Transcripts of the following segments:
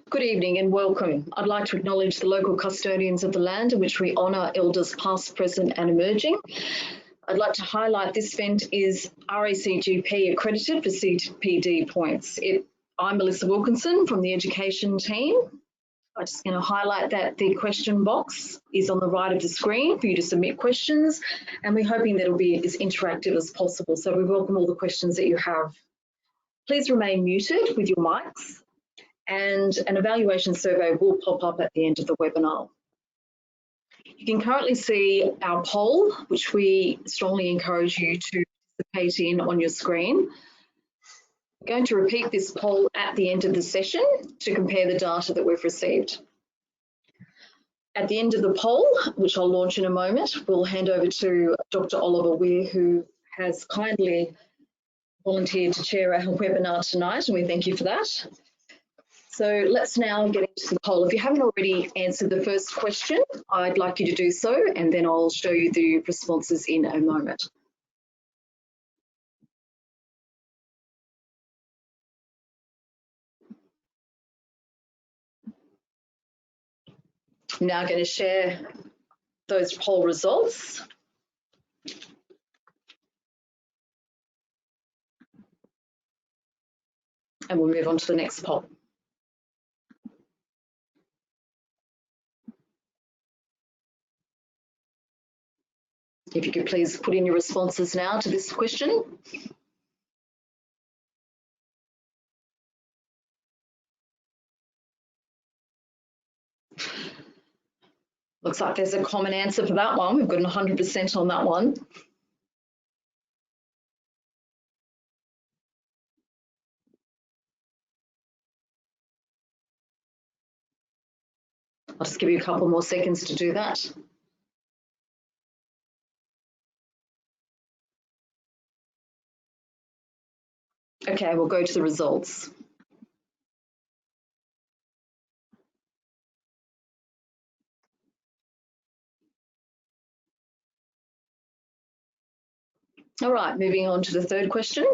Good evening and welcome. I'd like to acknowledge the local custodians of the land in which we honour elders past, present and emerging. I'd like to highlight this event is RACGP accredited for CPD points. I'm Melissa Wilkinson from the education team. I'm just going to highlight that the question box is on the right of the screen for you to submit questions, and we're hoping that it'll be as interactive as possible. So we welcome all the questions that you have. Please remain muted with your mics, and an evaluation survey will pop up at the end of the webinar. You can currently see our poll, which we strongly encourage you to participate in on your screen. I'm going to repeat this poll at the end of the session to compare the data that we've received. At the end of the poll, which I'll launch in a moment, we'll hand over to Dr. Oliver Weir, who has kindly volunteered to chair our webinar tonight, and we thank you for that. So let's now get into the poll. If you haven't already answered the first question, I'd like you to do so, and then I'll show you the responses in a moment. I'm now going to share those poll results. And we'll move on to the next poll. If you could please put in your responses now to this question. Looks like there's a common answer for that one. We've got 100% on that one. I'll just give you a couple more seconds to do that. Okay, we'll go to the results. All right, moving on to the third question.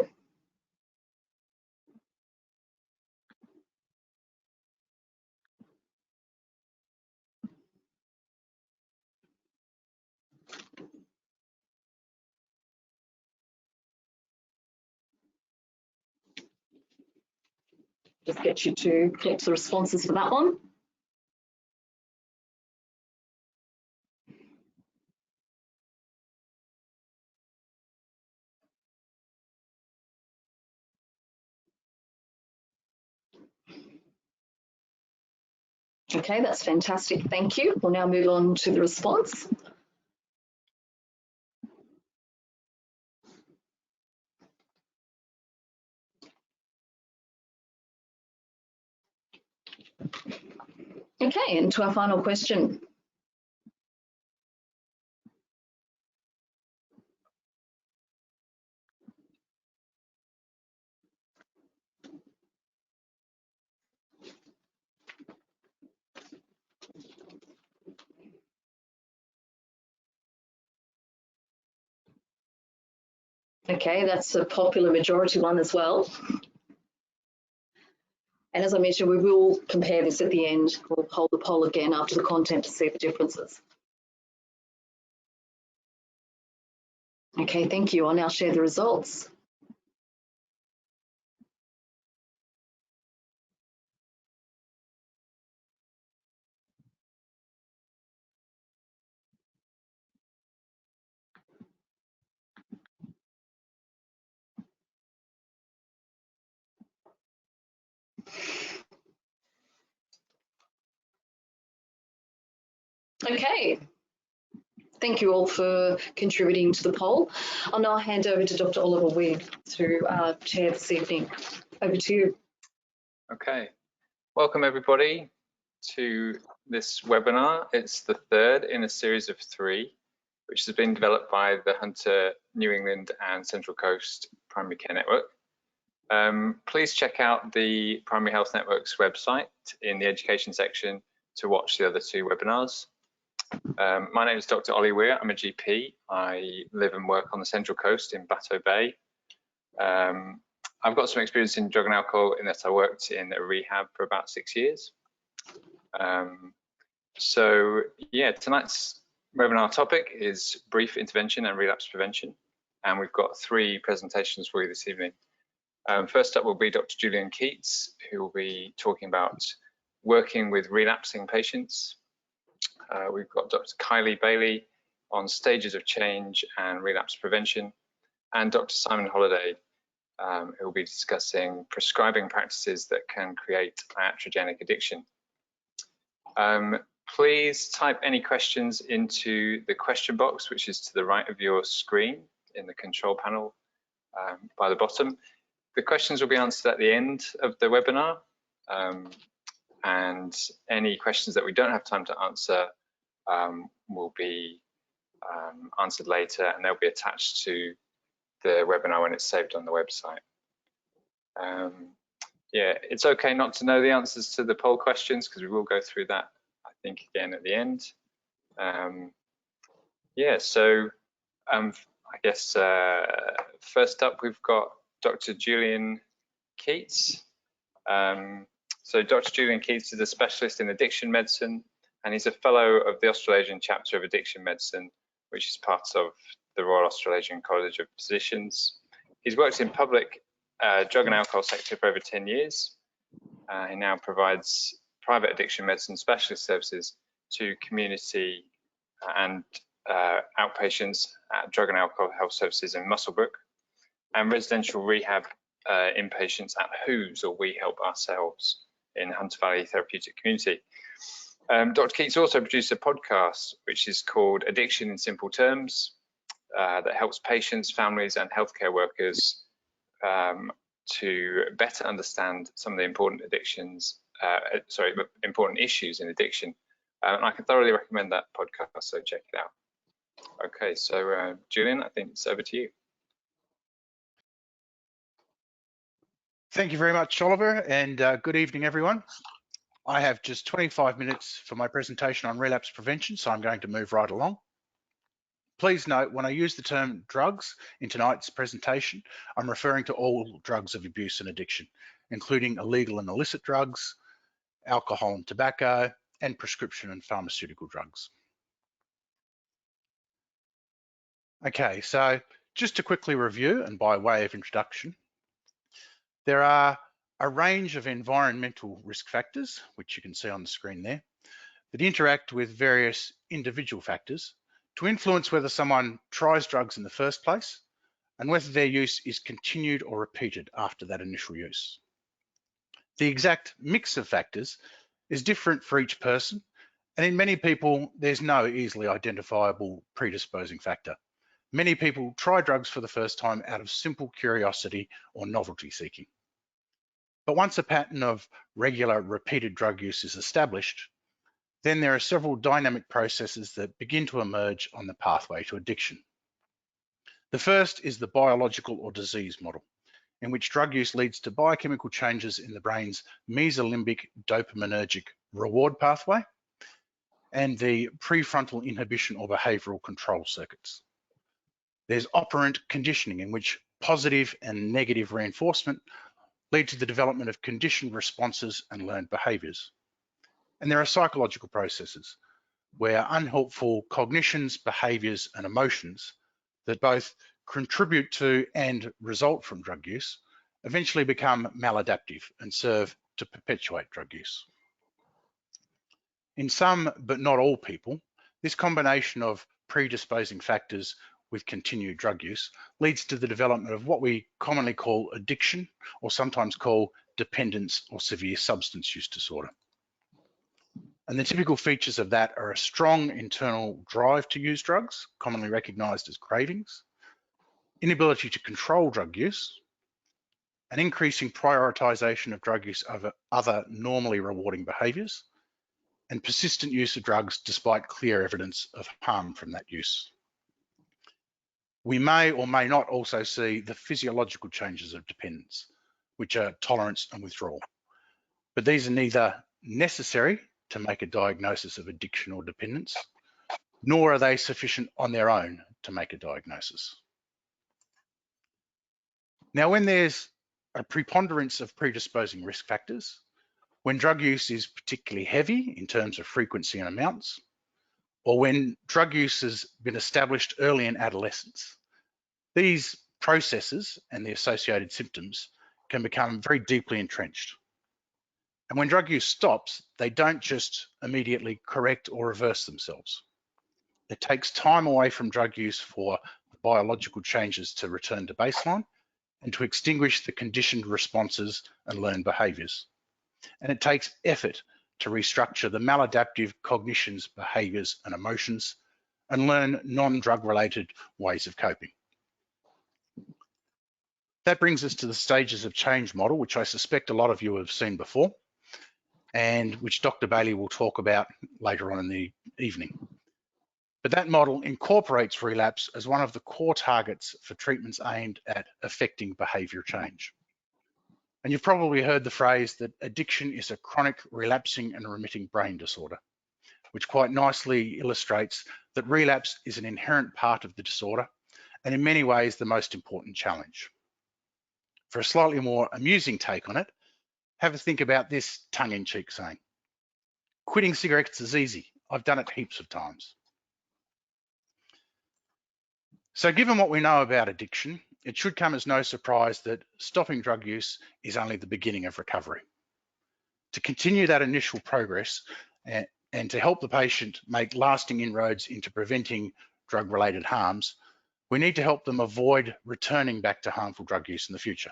Just get you to collect the responses for that one. Okay, that's fantastic. Thank you. We'll now move on to the response. Okay, and to our final question. Okay, that's a popular majority one as well. And as I mentioned, we will compare this at the end. We'll hold the poll again after the content to see the differences. Okay, thank you. I'll now share the results. Okay, thank you all for contributing to the poll. I'll now hand over to Dr. Oliver Weir to chair this evening. Over to you. Okay, welcome everybody to this webinar. It's the third in a series of 3, which has been developed by the Hunter, New England and Central Coast Primary Care Network. Please check out the Primary Health Network's website in the education section to watch the other 2 webinars. My name is Dr. Ollie Weir. I'm a GP. I live and work on the Central Coast in Bateau Bay. I've got some experience in drug and alcohol in that I worked in a rehab for about 6 years. So yeah, tonight's webinar topic is brief intervention and relapse prevention. And we've got 3 presentations for you this evening. First up will be Dr. Julian Keats, who will be talking about working with relapsing patients. We've got Dr. Kylie Bailey on stages of change and relapse prevention, and Dr. Simon Holliday, who will be discussing prescribing practices that can create iatrogenic addiction. Please type any questions into the question box, which is to the right of your screen in the control panel by the bottom. The questions will be answered at the end of the webinar, and any questions that we don't have time to answer will be answered later, and they'll be attached to the webinar when it's saved on the website. Yeah, it's okay not to know the answers to the poll questions, because we will go through that, I think, again at the end. Yeah, so I guess first up we've got Dr. Julian Keats. So Dr. Julian Keats is a specialist in addiction medicine, and he's a fellow of the Australasian chapter of addiction medicine, which is part of the Royal Australasian College of Physicians. He's worked in public drug and alcohol sector for over 10 years. He now provides private addiction medicine specialist services to community and outpatients at drug and alcohol health services in Muswellbrook, and residential rehab inpatients at Who's, or We Help Ourselves, in Hunter Valley Therapeutic Community. Dr. Keats also produced a podcast which is called Addiction in Simple Terms, that helps patients, families and healthcare workers to better understand some of the important important issues in addiction. And I can thoroughly recommend that podcast, so check it out. Okay, so Julian, I think it's over to you. Thank you very much, Oliver, and good evening, everyone. I have just 25 minutes for my presentation on relapse prevention, so I'm going to move right along. Please note, when I use the term drugs in tonight's presentation, I'm referring to all drugs of abuse and addiction, including illegal and illicit drugs, alcohol and tobacco, and prescription and pharmaceutical drugs. Okay, so just to quickly review and by way of introduction, there are a range of environmental risk factors, which you can see on the screen there, that interact with various individual factors to influence whether someone tries drugs in the first place and whether their use is continued or repeated after that initial use. The exact mix of factors is different for each person, and in many people, there's no easily identifiable predisposing factor. Many people try drugs for the first time out of simple curiosity or novelty seeking. But once a pattern of regular repeated drug use is established, then there are several dynamic processes that begin to emerge on the pathway to addiction. The first is the biological or disease model, in which drug use leads to biochemical changes in the brain's mesolimbic dopaminergic reward pathway and the prefrontal inhibition or behavioral control circuits. There's operant conditioning, in which positive and negative reinforcement lead to the development of conditioned responses and learned behaviors. And there are psychological processes where unhelpful cognitions, behaviors, and emotions that both contribute to and result from drug use eventually become maladaptive and serve to perpetuate drug use. In some, but not all people, this combination of predisposing factors with continued drug use leads to the development of what we commonly call addiction, or sometimes call dependence or severe substance use disorder. And the typical features of that are a strong internal drive to use drugs, commonly recognized as cravings, inability to control drug use, an increasing prioritization of drug use over other normally rewarding behaviors, and persistent use of drugs despite clear evidence of harm from that use. We may or may not also see the physiological changes of dependence, which are tolerance and withdrawal. But these are neither necessary to make a diagnosis of addiction or dependence, nor are they sufficient on their own to make a diagnosis. Now, when there's a preponderance of predisposing risk factors, when drug use is particularly heavy in terms of frequency and amounts, or when drug use has been established early in adolescence. These processes and the associated symptoms can become very deeply entrenched. And when drug use stops, they don't just immediately correct or reverse themselves. It takes time away from drug use for the biological changes to return to baseline and to extinguish the conditioned responses and learned behaviours. And it takes effort to restructure the maladaptive cognitions, behaviours and emotions and learn non-drug related ways of coping. That brings us to the stages of change model, which I suspect a lot of you have seen before and which Dr. Bailey will talk about later on in the evening. But that model incorporates relapse as one of the core targets for treatments aimed at affecting behaviour change. And you've probably heard the phrase that addiction is a chronic, relapsing and remitting brain disorder, which quite nicely illustrates that relapse is an inherent part of the disorder and in many ways the most important challenge. For a slightly more amusing take on it, have a think about this tongue-in-cheek saying. Quitting cigarettes is easy. I've done it heaps of times. So given what we know about addiction, it should come as no surprise that stopping drug use is only the beginning of recovery. To continue that initial progress and to help the patient make lasting inroads into preventing drug-related harms, we need to help them avoid returning back to harmful drug use in the future.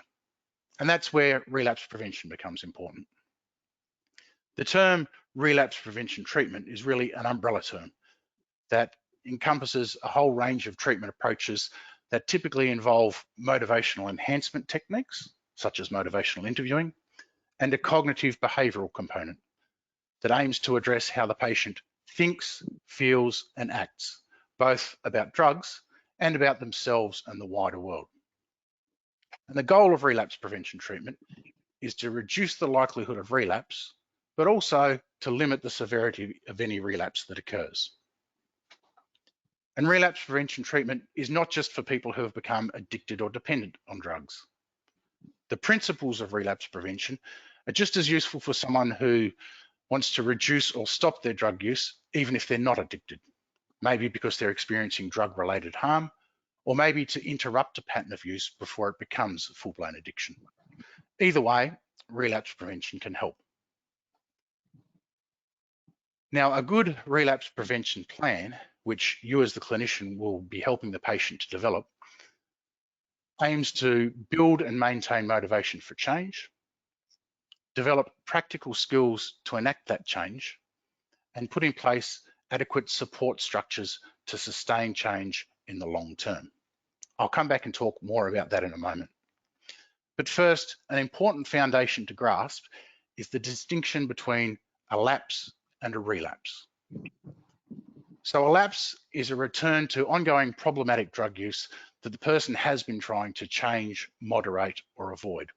And that's where relapse prevention becomes important. The term relapse prevention treatment is really an umbrella term that encompasses a whole range of treatment approaches that typically involve motivational enhancement techniques, such as motivational interviewing, and a cognitive behavioural component that aims to address how the patient thinks, feels, and acts, both about drugs and about themselves and the wider world. And the goal of relapse prevention treatment is to reduce the likelihood of relapse, but also to limit the severity of any relapse that occurs. And relapse prevention treatment is not just for people who have become addicted or dependent on drugs. The principles of relapse prevention are just as useful for someone who wants to reduce or stop their drug use, even if they're not addicted, maybe because they're experiencing drug-related harm, or maybe to interrupt a pattern of use before it becomes a full-blown addiction. Either way, relapse prevention can help. Now, a good relapse prevention plan, which you as the clinician will be helping the patient to develop, aims to build and maintain motivation for change, develop practical skills to enact that change, and put in place adequate support structures to sustain change in the long term. I'll come back and talk more about that in a moment. But first, an important foundation to grasp is the distinction between a lapse and a relapse. So a lapse is a return to ongoing problematic drug use that the person has been trying to change, moderate, or avoid.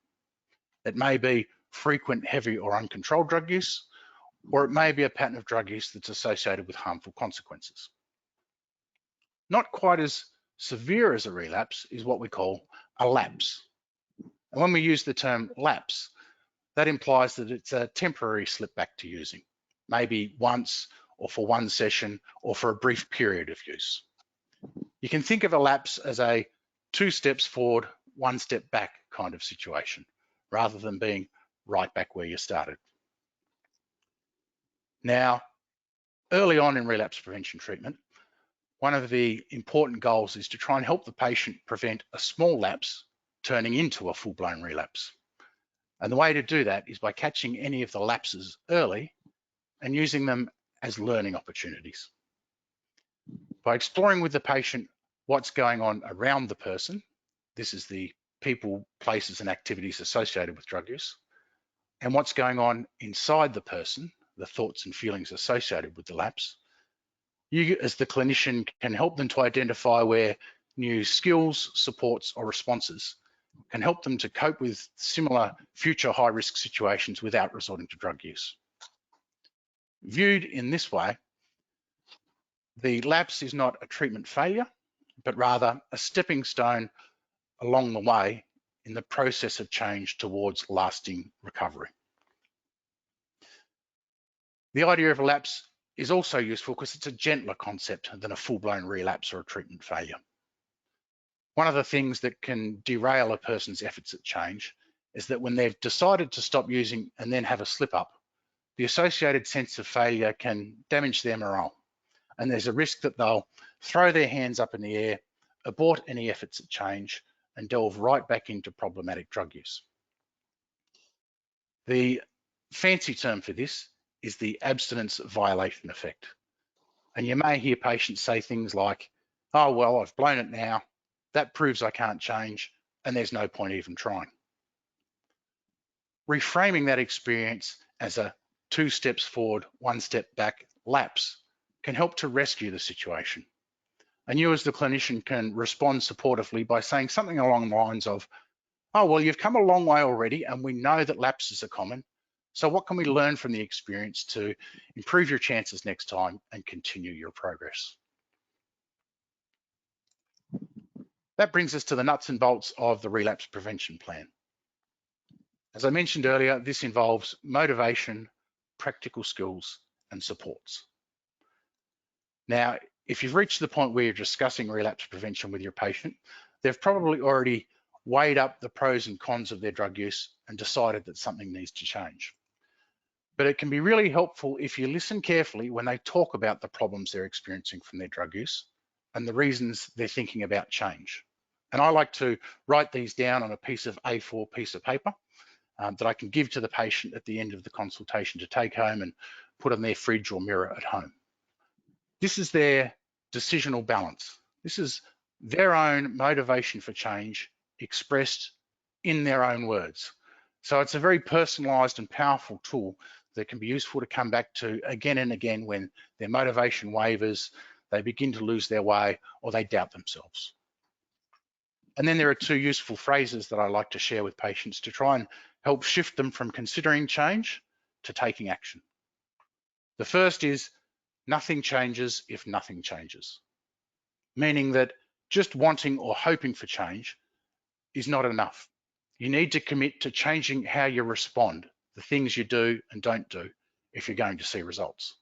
It may be frequent, heavy, or uncontrolled drug use, or it may be a pattern of drug use that's associated with harmful consequences. Not quite as severe as a relapse is what we call a lapse. And when we use the term lapse, that implies that it's a temporary slip back to using, maybe once or for one session or for a brief period of use. You can think of a lapse as a 2 steps forward, 1 step back kind of situation, rather than being right back where you started. Now, early on in relapse prevention treatment, one of the important goals is to try and help the patient prevent a small lapse turning into a full-blown relapse. And the way to do that is by catching any of the lapses early and using them as learning opportunities. By exploring with the patient what's going on around the person, this is the people, places, and activities associated with drug use, and what's going on inside the person, the thoughts and feelings associated with the lapse, you as the clinician can help them to identify where new skills, supports, or responses can help them to cope with similar future high-risk situations without resorting to drug use. Viewed in this way, the lapse is not a treatment failure, but rather a stepping stone along the way in the process of change towards lasting recovery. The idea of relapse is also useful because it's a gentler concept than a full-blown relapse or a treatment failure. One of the things that can derail a person's efforts at change is that when they've decided to stop using and then have a slip-up, the associated sense of failure can damage their morale. And there's a risk that they'll throw their hands up in the air, abort any efforts at change, and delve right back into problematic drug use. The fancy term for this is the abstinence violation effect. And you may hear patients say things like, oh, well, I've blown it now. That proves I can't change, and there's no point even trying. Reframing that experience as a 2 steps forward, 1 step back lapse can help to rescue the situation. And you as the clinician can respond supportively by saying something along the lines of, oh, well, you've come a long way already, and we know that lapses are common. So what can we learn from the experience to improve your chances next time and continue your progress? That brings us to the nuts and bolts of the relapse prevention plan. As I mentioned earlier, this involves motivation, practical skills, and supports. Now, if you've reached the point where you're discussing relapse prevention with your patient, they've probably already weighed up the pros and cons of their drug use and decided that something needs to change. But it can be really helpful if you listen carefully when they talk about the problems they're experiencing from their drug use and the reasons they're thinking about change. And I like to write these down on a piece of A4 piece of paper that I can give to the patient at the end of the consultation to take home and put on their fridge or mirror at home. This is their decisional balance. This is their own motivation for change expressed in their own words. So it's a very personalized and powerful tool that can be useful to come back to again and again when their motivation wavers, they begin to lose their way, or they doubt themselves. And then there are 2 useful phrases that I like to share with patients to try and help shift them from considering change to taking action. The first is, nothing changes if nothing changes, meaning that just wanting or hoping for change is not enough. You need to commit to changing how you respond, the things you do and don't do, if you're going to see results.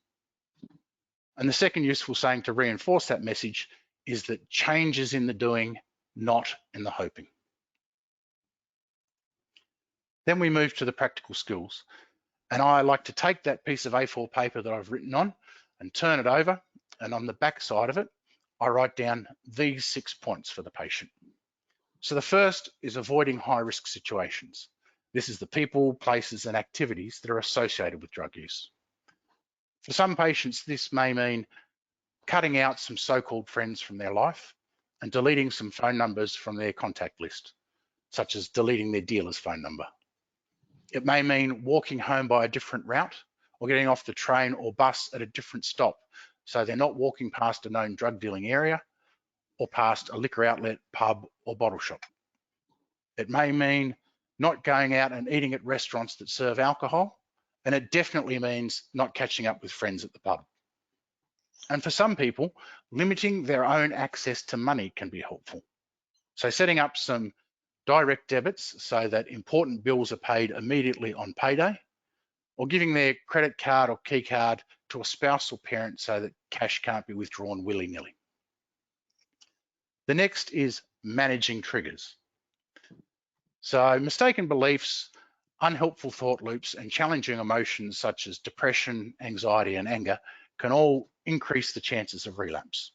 And the second useful saying to reinforce that message is that change is in the doing, not in the hoping. Then we move to the practical skills. And I like to take that piece of A4 paper that I've written on and turn it over. And on the back side of it, I write down these 6 points for the patient. So the first is avoiding high-risk situations. This is the people, places, and activities that are associated with drug use. For some patients, this may mean cutting out some so-called friends from their life and deleting some phone numbers from their contact list, such as deleting their dealer's phone number. It may mean walking home by a different route or getting off the train or bus at a different stop, so they're not walking past a known drug dealing area or past a liquor outlet, pub, or bottle shop. It may mean not going out and eating at restaurants that serve alcohol, and it definitely means not catching up with friends at the pub. And for some people, limiting their own access to money can be helpful. So setting up some direct debits so that important bills are paid immediately on payday, or giving their credit card or key card to a spouse or parent so that cash can't be withdrawn willy-nilly. The next is managing triggers. So mistaken beliefs, unhelpful thought loops, and challenging emotions such as depression, anxiety, and anger can all increase the chances of relapse.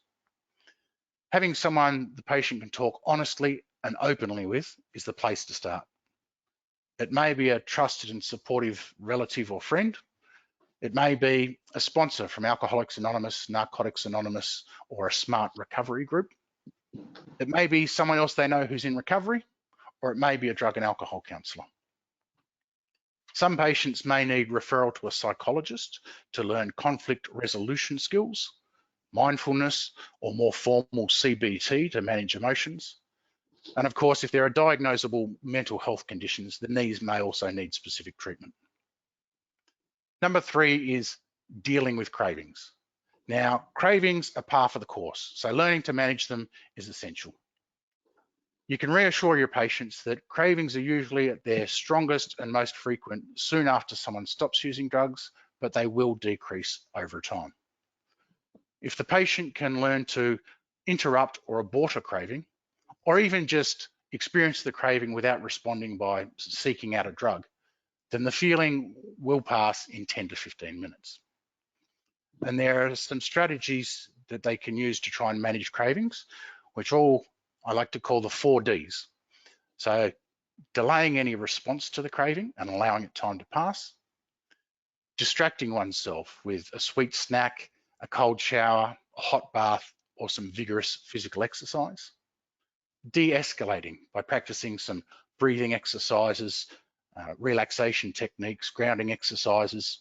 Having someone the patient can talk honestly and openly with is the place to start. It may be a trusted and supportive relative or friend. It may be a sponsor from Alcoholics Anonymous, Narcotics Anonymous, or a SMART recovery group. It may be someone else they know who's in recovery, or it may be a drug and alcohol counsellor. Some patients may need referral to a psychologist to learn conflict resolution skills, mindfulness, or more formal CBT to manage emotions. And of course, if there are diagnosable mental health conditions, then these may also need specific treatment. Number 3 is dealing with cravings. Now, cravings are par for the course, so learning to manage them is essential. You can reassure your patients that cravings are usually at their strongest and most frequent soon after someone stops using drugs, but they will decrease over time. If the patient can learn to interrupt or abort a craving, or even just experience the craving without responding by seeking out a drug, then the feeling will pass in 10 to 15 minutes. And there are some strategies that they can use to try and manage cravings, which I like to call the 4 Ds. So delaying any response to the craving and allowing it time to pass, distracting oneself with a sweet snack, a cold shower, a hot bath, or some vigorous physical exercise, de-escalating by practicing some breathing exercises, relaxation techniques, grounding exercises,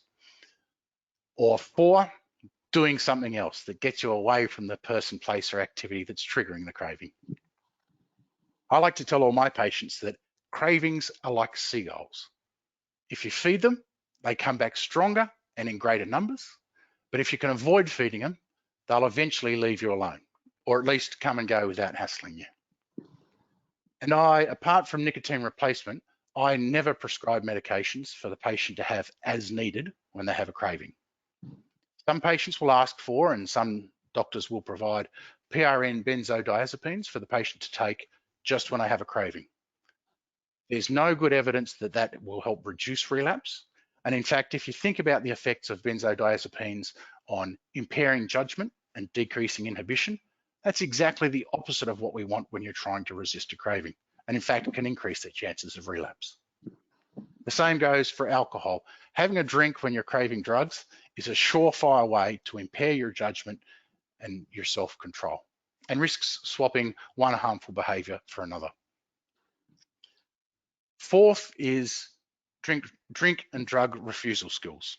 or 4, doing something else that gets you away from the person, place, or activity that's triggering the craving. I like to tell all my patients that cravings are like seagulls. If you feed them, they come back stronger and in greater numbers. But if you can avoid feeding them, they'll eventually leave you alone, or at least come and go without hassling you. And apart from nicotine replacement, I never prescribe medications for the patient to have as needed when they have a craving. Some patients will ask for, and some doctors will provide, PRN benzodiazepines for the patient to take just when they have a craving. There's no good evidence that that will help reduce relapse. And in fact, if you think about the effects of benzodiazepines on impairing judgment and decreasing inhibition, that's exactly the opposite of what we want when you're trying to resist a craving. And in fact, it can increase the chances of relapse. The same goes for alcohol. Having a drink when you're craving drugs is a surefire way to impair your judgment and your self-control, and risks swapping one harmful behavior for another. 4th is drink and drug refusal skills.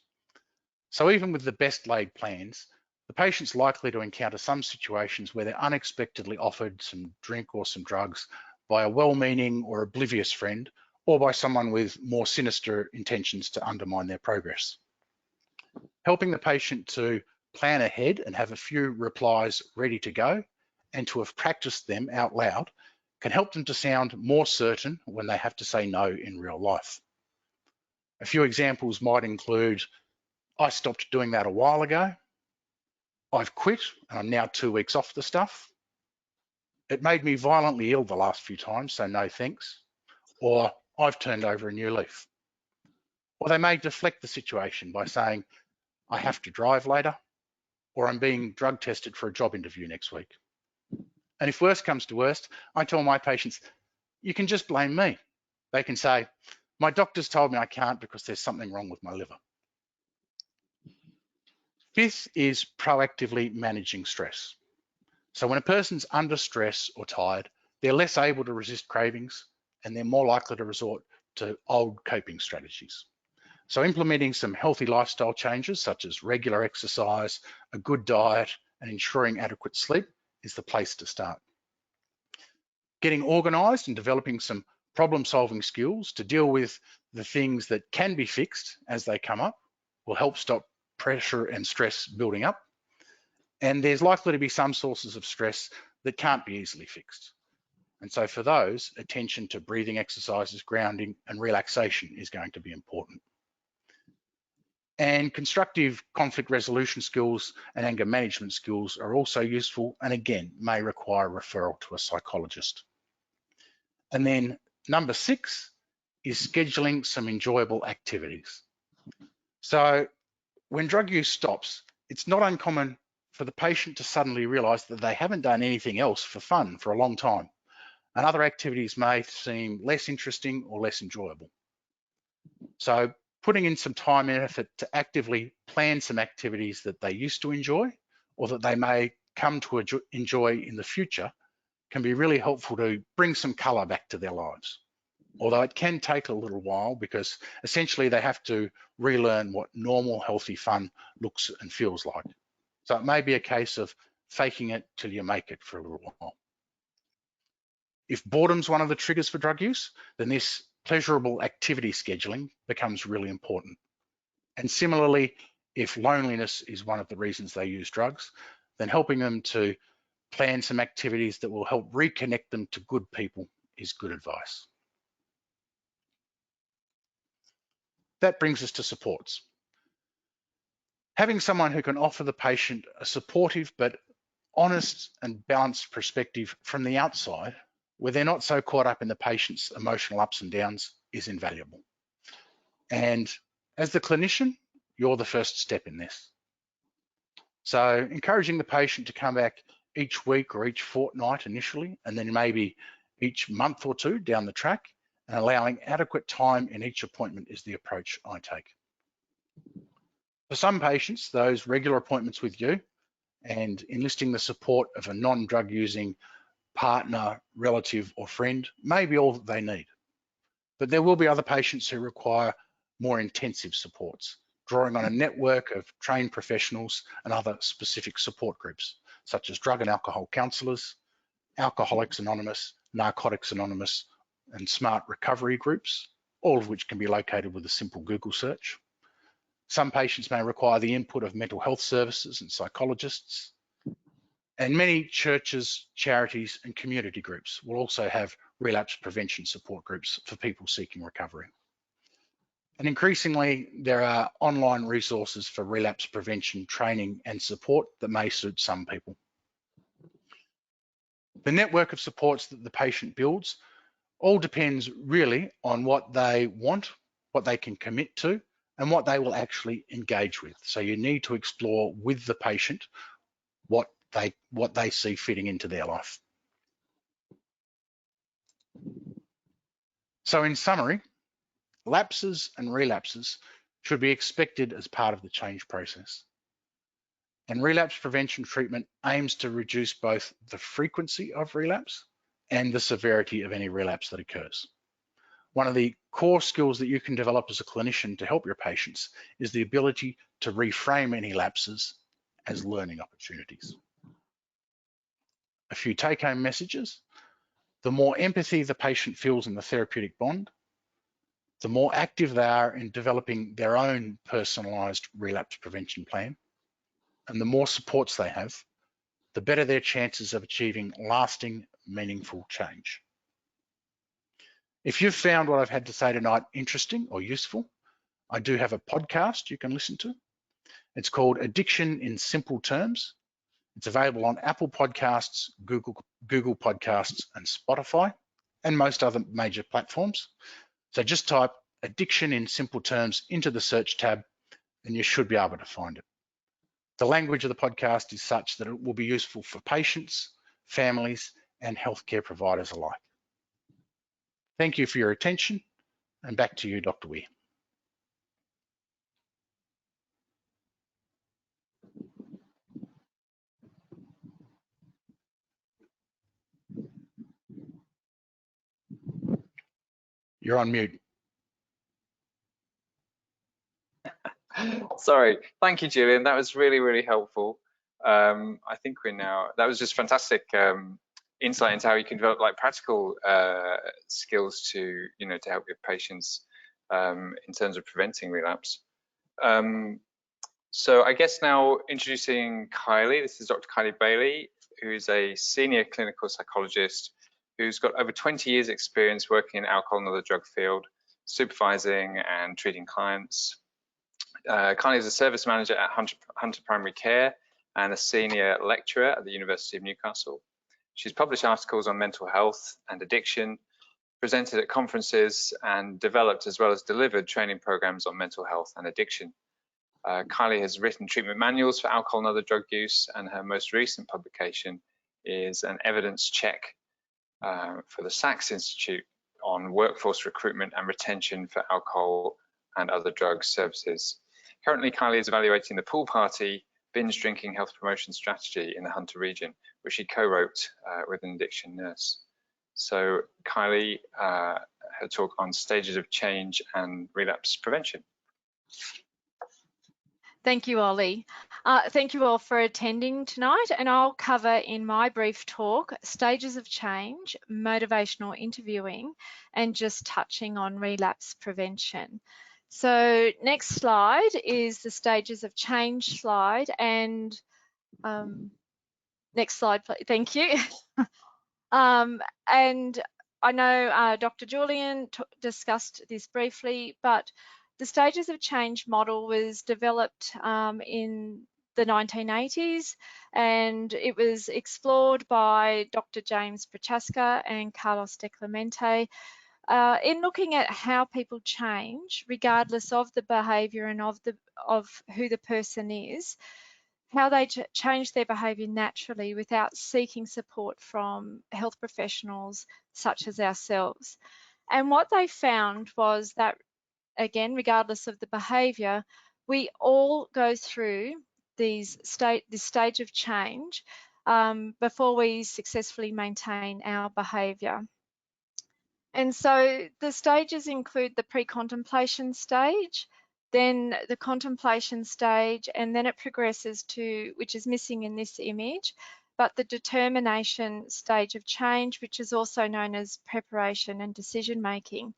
So even with the best laid plans, the patient's likely to encounter some situations where they're unexpectedly offered some drink or some drugs by a well-meaning or oblivious friend, or by someone with more sinister intentions to undermine their progress. Helping the patient to plan ahead and have a few replies ready to go, and to have practiced them out loud, can help them to sound more certain when they have to say no in real life. A few examples might include, I stopped doing that a while ago, I've quit and I'm now 2 weeks off the stuff, it made me violently ill the last few times, so no thanks, or I've turned over a new leaf. Or they may deflect the situation by saying, I have to drive later, or I'm being drug tested for a job interview next week. And if worst comes to worst, I tell my patients, you can just blame me. They can say, my doctor's told me I can't because there's something wrong with my liver. 5th is proactively managing stress. So when a person's under stress or tired, they're less able to resist cravings, and they're more likely to resort to old coping strategies. So implementing some healthy lifestyle changes, such as regular exercise, a good diet, and ensuring adequate sleep is the place to start. Getting organized and developing some problem-solving skills to deal with the things that can be fixed as they come up will help stop pressure and stress building up. And there's likely to be some sources of stress that can't be easily fixed. And so for those, attention to breathing exercises, grounding, and relaxation is going to be important. And constructive conflict resolution skills and anger management skills are also useful, and again, may require referral to a psychologist. And then number 6 is scheduling some enjoyable activities. So when drug use stops, it's not uncommon for the patient to suddenly realize that they haven't done anything else for fun for a long time, and other activities may seem less interesting or less enjoyable. So putting in some time and effort to actively plan some activities that they used to enjoy, or that they may come to enjoy in the future, can be really helpful to bring some color back to their lives. Although it can take a little while, because essentially they have to relearn what normal healthy fun looks and feels like. So it may be a case of faking it till you make it for a little while. If boredom's one of the triggers for drug use, then this pleasurable activity scheduling becomes really important. And similarly, if loneliness is one of the reasons they use drugs, then helping them to plan some activities that will help reconnect them to good people is good advice. That brings us to supports. Having someone who can offer the patient a supportive but honest and balanced perspective from the outside, where they're not so caught up in the patient's emotional ups and downs, is invaluable. And as the clinician, you're the first step in this. So encouraging the patient to come back each week or each fortnight initially, and then maybe each month or two down the track, and allowing adequate time in each appointment is the approach I take. For some patients, those regular appointments with you and enlisting the support of a non-drug using partner, relative, or friend may be all that they need. But there will be other patients who require more intensive supports, drawing on a network of trained professionals and other specific support groups, such as drug and alcohol counsellors, Alcoholics Anonymous, Narcotics Anonymous, and smart recovery groups, all of which can be located with a simple Google search. Some patients may require the input of mental health services and psychologists. And many churches, charities, and community groups will also have relapse prevention support groups for people seeking recovery. And increasingly, there are online resources for relapse prevention training and support that may suit some people. The network of supports that the patient builds all depends really on what they want, what they can commit to, and what they will actually engage with. So you need to explore with the patient what they see fitting into their life. So in summary, lapses and relapses should be expected as part of the change process. And relapse prevention treatment aims to reduce both the frequency of relapse and the severity of any relapse that occurs. One of the core skills that you can develop as a clinician to help your patients is the ability to reframe any lapses as learning opportunities. A few take-home messages. The more empathy the patient feels in the therapeutic bond, the more active they are in developing their own personalised relapse prevention plan, and the more supports they have, the better their chances of achieving lasting, meaningful change. If you've found what I've had to say tonight interesting or useful, I do have a podcast you can listen to. It's called Addiction in Simple Terms. It's available on Apple Podcasts, Google Podcasts, and Spotify, and most other major platforms. So just type Addiction in Simple Terms into the search tab, and you should be able to find it. The language of the podcast is such that it will be useful for patients, families, and healthcare providers alike. Thank you for your attention, and back to you, Dr. Weir. You're on mute. Sorry, thank you, Julian. That was really, really helpful. I think that was just fantastic insight into how you can develop like practical skills to help your patients in terms of preventing relapse. So I guess now introducing Kylie. This is Dr. Kylie Bailey, who's a senior clinical psychologist who's got over 20 years experience working in alcohol and other drug field, supervising and treating clients. Kylie is a service manager at Hunter Primary Care and a senior lecturer at the University of Newcastle. She's published articles on mental health and addiction, presented at conferences, and developed as well as delivered training programs on mental health and addiction. Kylie has written treatment manuals for alcohol and other drug use, and her most recent publication is an evidence check for the Sachs Institute on workforce recruitment and retention for alcohol and other drug services. Currently, Kylie is evaluating the pool party binge drinking health promotion strategy in the Hunter region, which she co-wrote with an addiction nurse. So Kylie, her talk on stages of change and relapse prevention. Thank you, Ollie. Thank you all for attending tonight, and I'll cover in my brief talk stages of change, motivational interviewing, and just touching on relapse prevention. So next slide is the stages of change slide, and next slide, please. Thank you. And I know Dr. Julian discussed this briefly, but the stages of change model was developed in the 1980s, and it was explored by Dr. James Prochaska and Carlos de Clemente in looking at how people change regardless of the behaviour and of who the person is, how they change their behaviour naturally without seeking support from health professionals such as ourselves. And what they found was that, again, regardless of the behaviour, we all go through this stage of change before we successfully maintain our behaviour. And so the stages include the pre-contemplation stage, then the contemplation stage, and then it progresses to, which is missing in this image, but the determination stage of change, which is also known as preparation and decision making.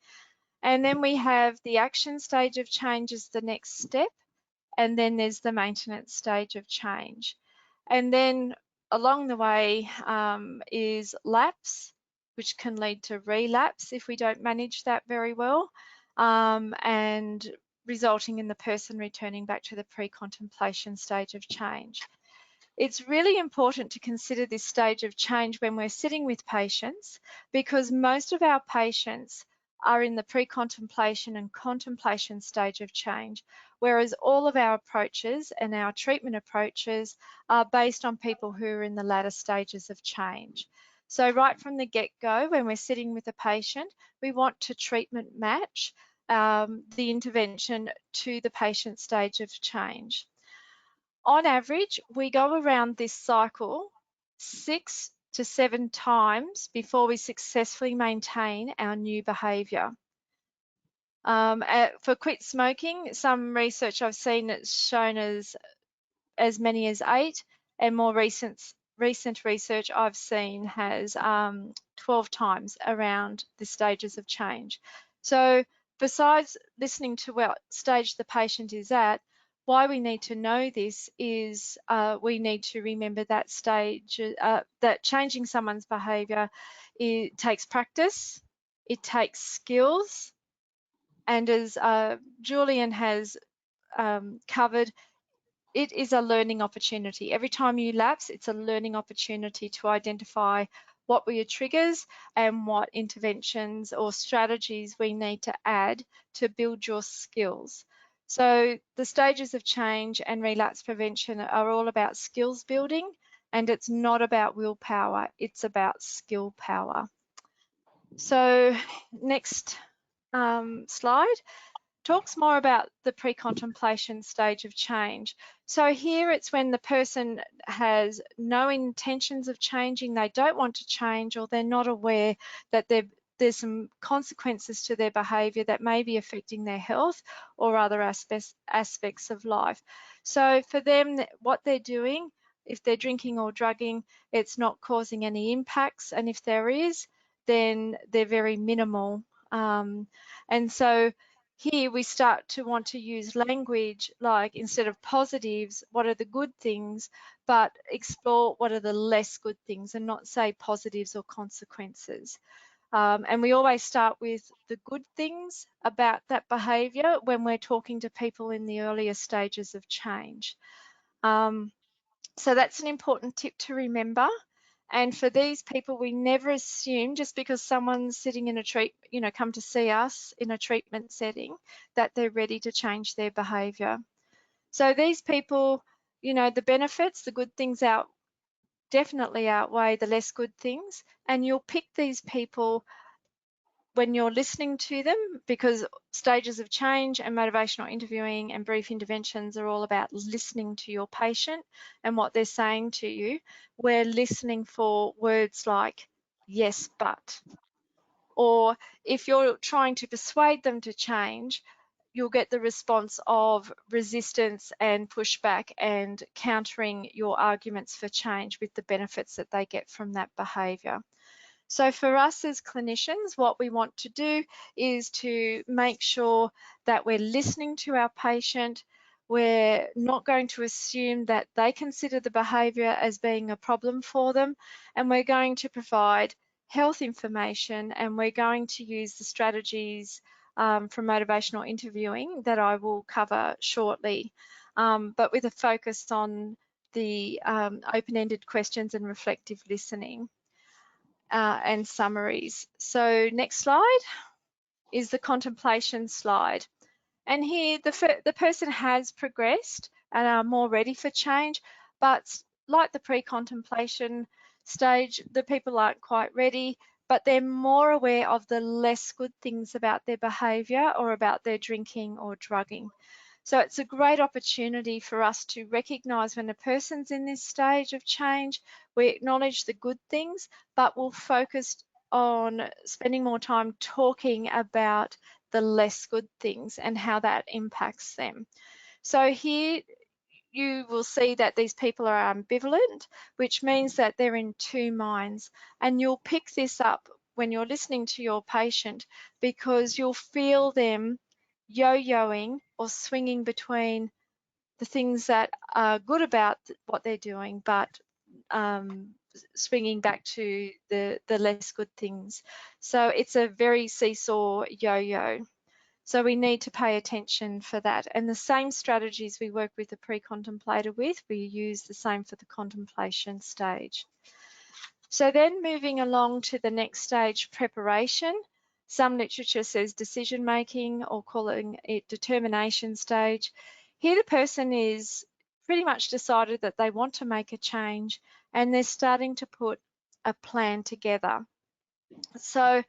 And then we have the action stage of change as the next step, and then there's the maintenance stage of change. And then along the way is lapse, which can lead to relapse if we don't manage that very well, and resulting in the person returning back to the pre-contemplation stage of change. It's really important to consider this stage of change when we're sitting with patients, because most of our patients are in the pre-contemplation and contemplation stage of change, whereas all of our approaches and our treatment approaches are based on people who are in the latter stages of change. So right from the get-go, when we're sitting with a patient, we want to treatment match the intervention to the patient's stage of change. On average, we go around this cycle 6 to 7 times before we successfully maintain our new behaviour. For quit smoking, some research I've seen that's shown as many as 8, and more recent research I've seen has 12 times around the stages of change. So besides listening to what stage the patient is at, why we need to know this is we need to remember that stage, that changing someone's behaviour, it takes practice, it takes skills, and as Julian has covered, it is a learning opportunity. Every time you lapse, it's a learning opportunity to identify what were your triggers and what interventions or strategies we need to add to build your skills. So the stages of change and relapse prevention are all about skills building, and it's not about willpower, it's about skill power. So next slide talks more about the pre-contemplation stage of change. So here it's when the person has no intentions of changing, they don't want to change, or they're not aware that there's some consequences to their behaviour that may be affecting their health or other aspects of life. So for them, what they're doing, if they're drinking or drugging, it's not causing any impacts, and if there is, then they're very minimal. And so here we start to want to use language like, instead of positives, what are the good things, but explore what are the less good things and not say positives or consequences. And we always start with the good things about that behaviour when we're talking to people in the earlier stages of change. So that's an important tip to remember. And for these people, we never assume just because someone's sitting in a come to see us in a treatment setting that they're ready to change their behaviour. So these people, the benefits, the good things definitely outweigh the less good things. And you'll pick these people when you're listening to them, because stages of change and motivational interviewing and brief interventions are all about listening to your patient and what they're saying to you. We're listening for words like yes, but, or if you're trying to persuade them to change, you'll get the response of resistance and pushback and countering your arguments for change with the benefits that they get from that behaviour. So for us as clinicians, what we want to do is to make sure that we're listening to our patient. We're not going to assume that they consider the behaviour as being a problem for them, and we're going to provide health information, and we're going to use the strategies from motivational interviewing that I will cover shortly, but with a focus on the open-ended questions and reflective listening and summaries. So next slide is the contemplation slide. And here the person has progressed and are more ready for change, but like the pre-contemplation stage, the people aren't quite ready, but they're more aware of the less good things about their behaviour or about their drinking or drugging. So it's a great opportunity for us to recognise when a person's in this stage of change, we acknowledge the good things, but we'll focus on spending more time talking about the less good things and how that impacts them. So here you will see that these people are ambivalent, which means that they're in two minds. And you'll pick this up when you're listening to your patient, because you'll feel them yo-yoing or swinging between the things that are good about what they're doing, but swinging back to the less good things. So it's a very seesaw yo-yo. So we need to pay attention for that. And the same strategies we work with the pre-contemplator with, we use the same for the contemplation stage. So then moving along to the next stage, preparation. Some literature says decision making, or calling it determination stage. Here the person is pretty much decided that they want to make a change, and they're starting to put a plan together. So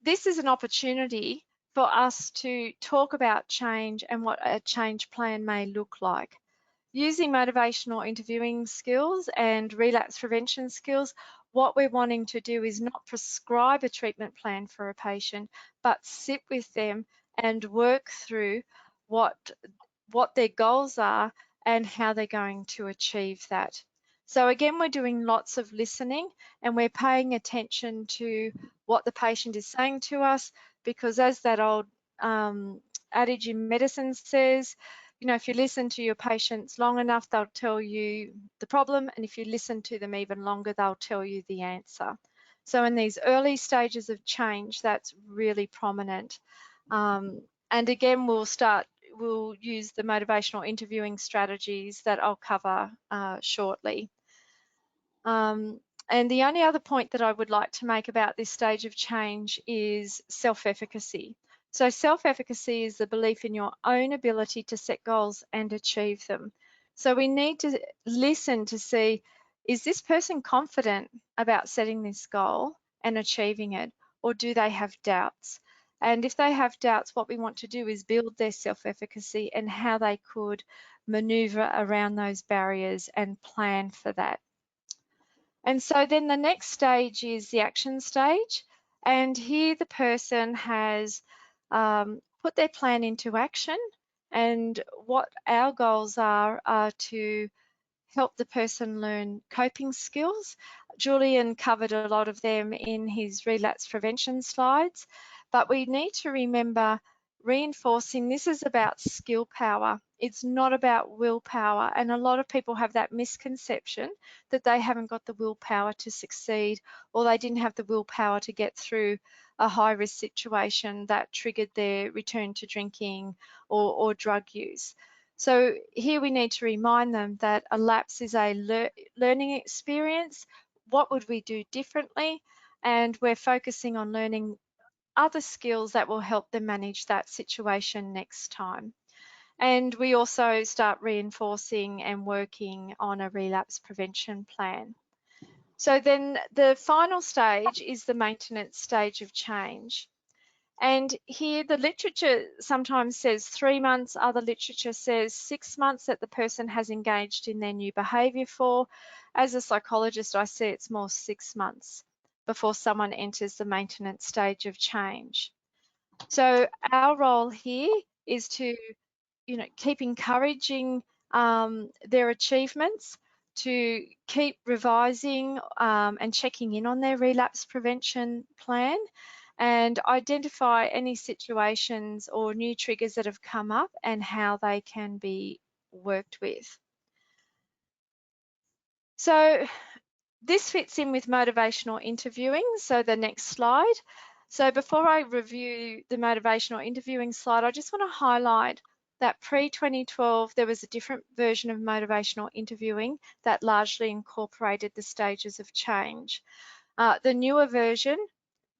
this is an opportunity for us to talk about change and what a change plan may look like. Using motivational interviewing skills and relapse prevention skills, what we're wanting to do is not prescribe a treatment plan for a patient, but sit with them and work through what their goals are and how they're going to achieve that. So again, we're doing lots of listening, and we're paying attention to what the patient is saying to us, because as that old adage in medicine says, you know, if you listen to your patients long enough, they'll tell you the problem, and if you listen to them even longer, they'll tell you the answer. So in these early stages of change, that's really prominent. And again, we'll use the motivational interviewing strategies that I'll cover shortly. And the only other point that I would like to make about this stage of change is self-efficacy. So self-efficacy is the belief in your own ability to set goals and achieve them. So we need to listen to see, is this person confident about setting this goal and achieving it, or do they have doubts? And if they have doubts, what we want to do is build their self-efficacy and how they could maneuver around those barriers and plan for that. And so then the next stage is the action stage. And here the person has put their plan into action. And what our goals are to help the person learn coping skills. Julian covered a lot of them in his relapse prevention slides, but we need to remember reinforcing this is about skill power. It's not about willpower, and a lot of people have that misconception that they haven't got the willpower to succeed, or they didn't have the willpower to get through a high-risk situation that triggered their return to drinking or drug use. So here we need to remind them that a lapse is a learning experience. What would we do differently? And we're focusing on learning other skills that will help them manage that situation next time. And we also start reinforcing and working on a relapse prevention plan. So then the final stage is the maintenance stage of change. And here the literature sometimes says 3 months, other literature says 6 months that the person has engaged in their new behaviour for. As a psychologist, I say it's more 6 months before someone enters the maintenance stage of change. So our role here is to, you know, keep encouraging their achievements, to keep revising and checking in on their relapse prevention plan, and identify any situations or new triggers that have come up and how they can be worked with. So this fits in with motivational interviewing. So the next slide. So before I review the motivational interviewing slide, I just want to highlight that pre-2012, there was a different version of motivational interviewing that largely incorporated the stages of change. The newer version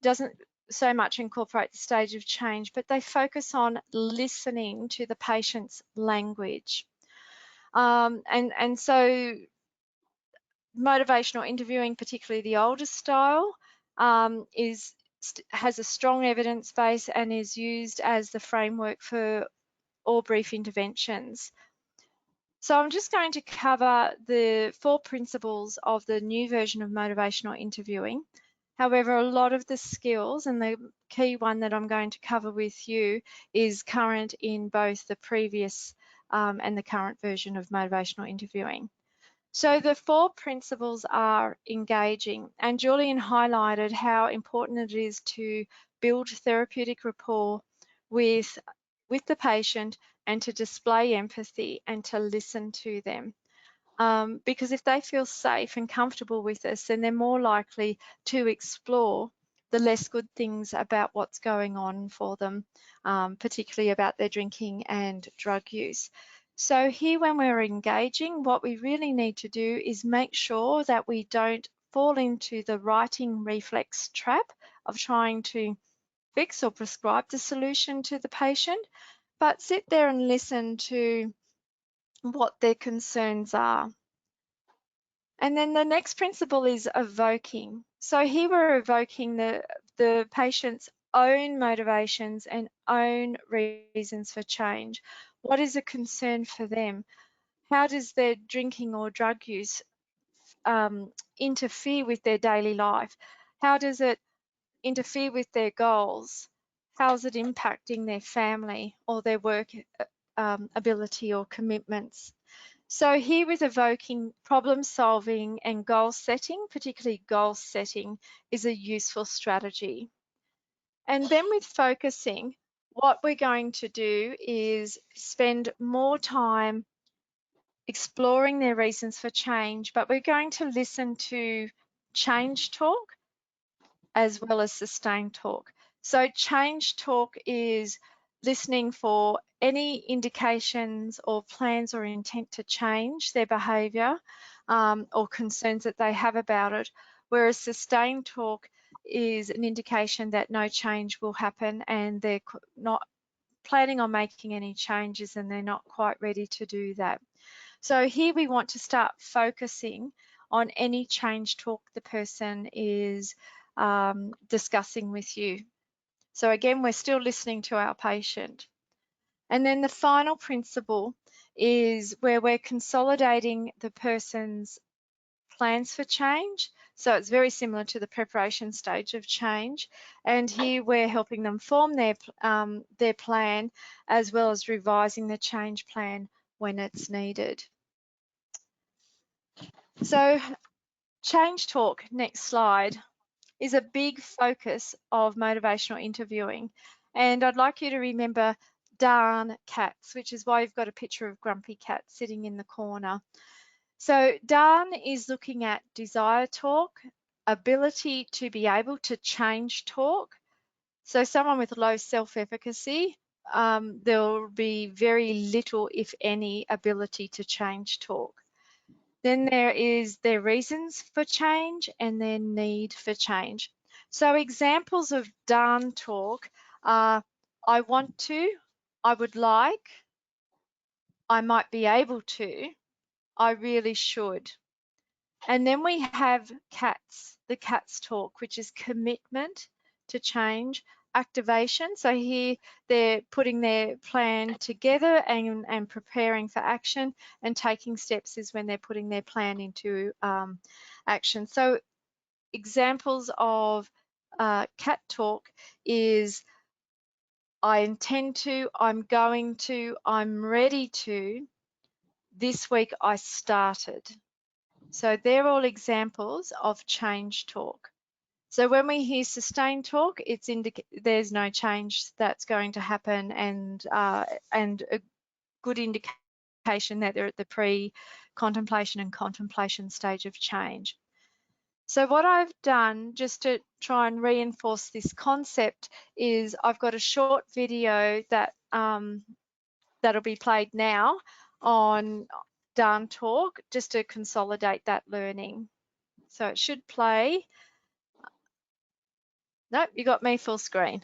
doesn't so much incorporate the stage of change, but they focus on listening to the patient's language. And so motivational interviewing, particularly the older style, has a strong evidence base and is used as the framework for all brief interventions. So I'm just going to cover the 4 principles of the new version of motivational interviewing. However, a lot of the skills, and the key one that I'm going to cover with you, is current in both the previous and the current version of motivational interviewing. So the 4 principles are engaging, and Julian highlighted how important it is to build therapeutic rapport with the patient and to display empathy and to listen to them. Because if they feel safe and comfortable with us, then they're more likely to explore the less good things about what's going on for them, particularly about their drinking and drug use. So here, when we're engaging, what we really need to do is make sure that we don't fall into the righting reflex trap of trying to fix or prescribe the solution to the patient, but sit there and listen to what their concerns are. And then the next principle is evoking. So here we're evoking the patient's own motivations and own reasons for change. What is a concern for them? How does their drinking or drug use interfere with their daily life? How does it interfere with their goals? How is it impacting their family or their work ability or commitments? So here with evoking, problem solving and goal setting, particularly goal setting, is a useful strategy. And then with focusing, what we're going to do is spend more time exploring their reasons for change, but we're going to listen to change talk as well as sustained talk. So change talk is listening for any indications or plans or intent to change their behaviour or concerns that they have about it, whereas sustained talk is an indication that no change will happen and they're not planning on making any changes and they're not quite ready to do that. So here we want to start focusing on any change talk the person is discussing with you. So again, we're still listening to our patient. And then the final principle is where we're consolidating the person's plans for change. So it's very similar to the preparation stage of change. And here we're helping them form their plan as well as revising the change plan when it's needed. So change talk, next slide, is a big focus of motivational interviewing. And I'd like you to remember darn cats, which is why you've got a picture of Grumpy Cat sitting in the corner. So darn is looking at desire talk, ability to be able to change talk. So someone with low self-efficacy, there'll be very little, if any, ability to change talk. Then there is their reasons for change and their need for change. So examples of done talk are I want to, I would like, I might be able to, I really should. And then we have cats, the cats talk, which is commitment to change, activation. So here they're putting their plan together and preparing for action, and taking steps is when they're putting their plan into action. So examples of cat talk is I intend to, I'm going to, I'm ready to, this week I started. So they're all examples of change talk. So when we hear sustained talk, it's there's no change that's going to happen, and a good indication that they're at the pre-contemplation and contemplation stage of change. So what I've done, just to try and reinforce this concept, is I've got a short video that that'll be played now on Down Talk, just to consolidate that learning. So it should play. Nope, you got me full screen.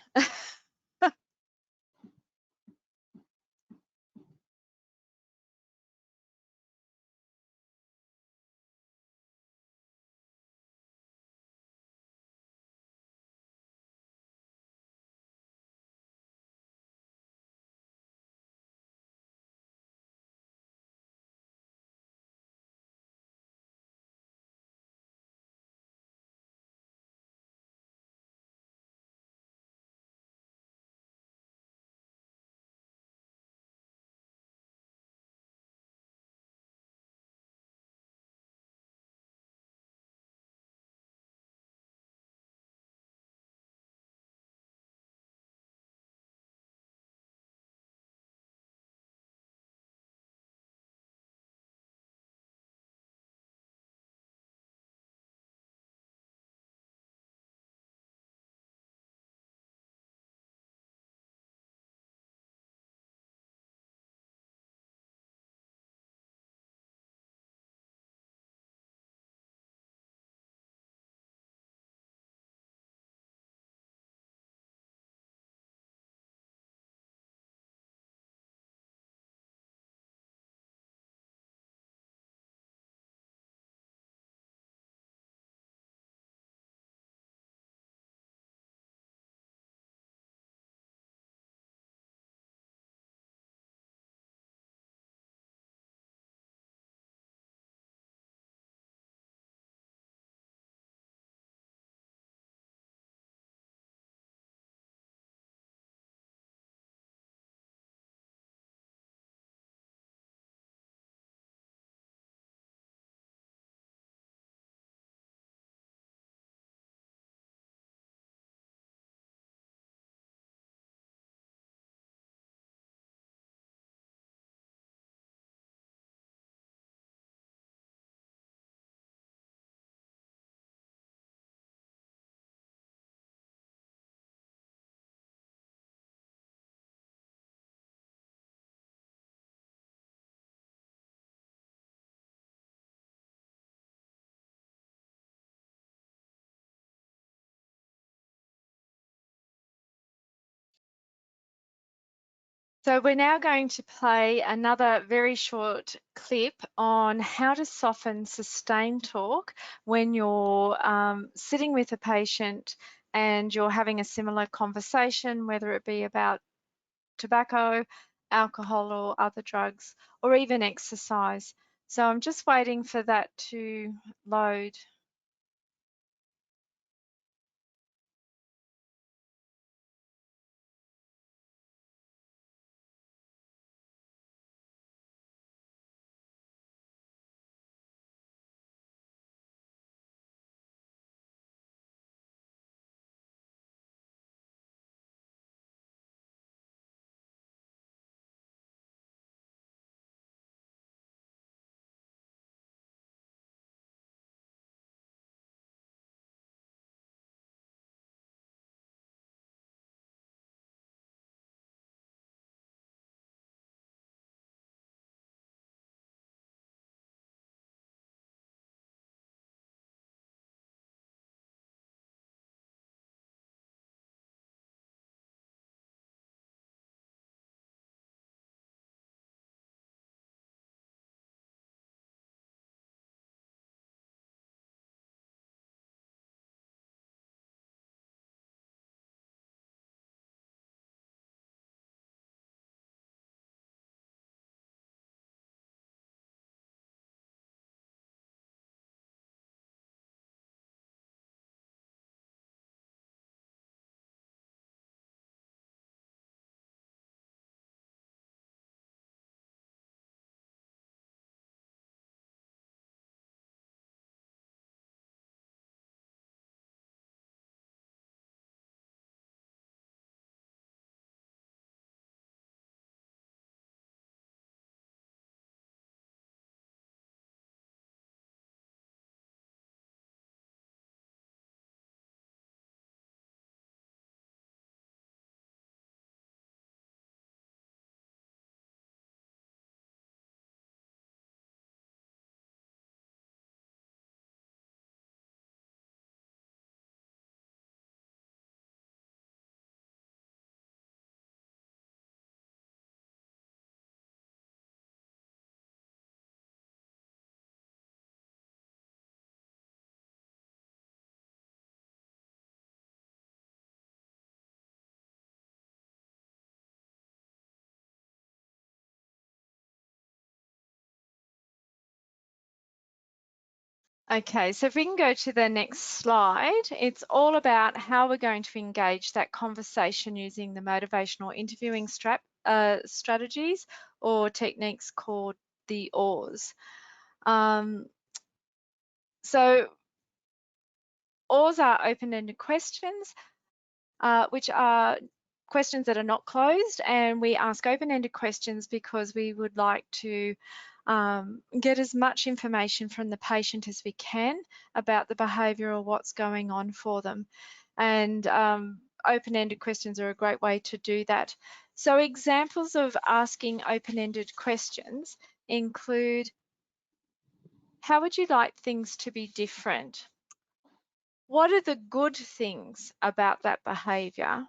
So we're now going to play another very short clip on how to soften sustained talk when you're sitting with a patient and you're having a similar conversation, whether it be about tobacco, alcohol or other drugs, or even exercise. So I'm just waiting for that to load. Okay, so if we can go to the next slide, it's all about how we're going to engage that conversation using the motivational interviewing strategies or techniques called the OARs. So OARs are open-ended questions, which are questions that are not closed, and we ask open-ended questions because we would like to get as much information from the patient as we can about the behaviour or what's going on for them. And open-ended questions are a great way to do that. So examples of asking open-ended questions include, how would you like things to be different? What are the good things about that behaviour?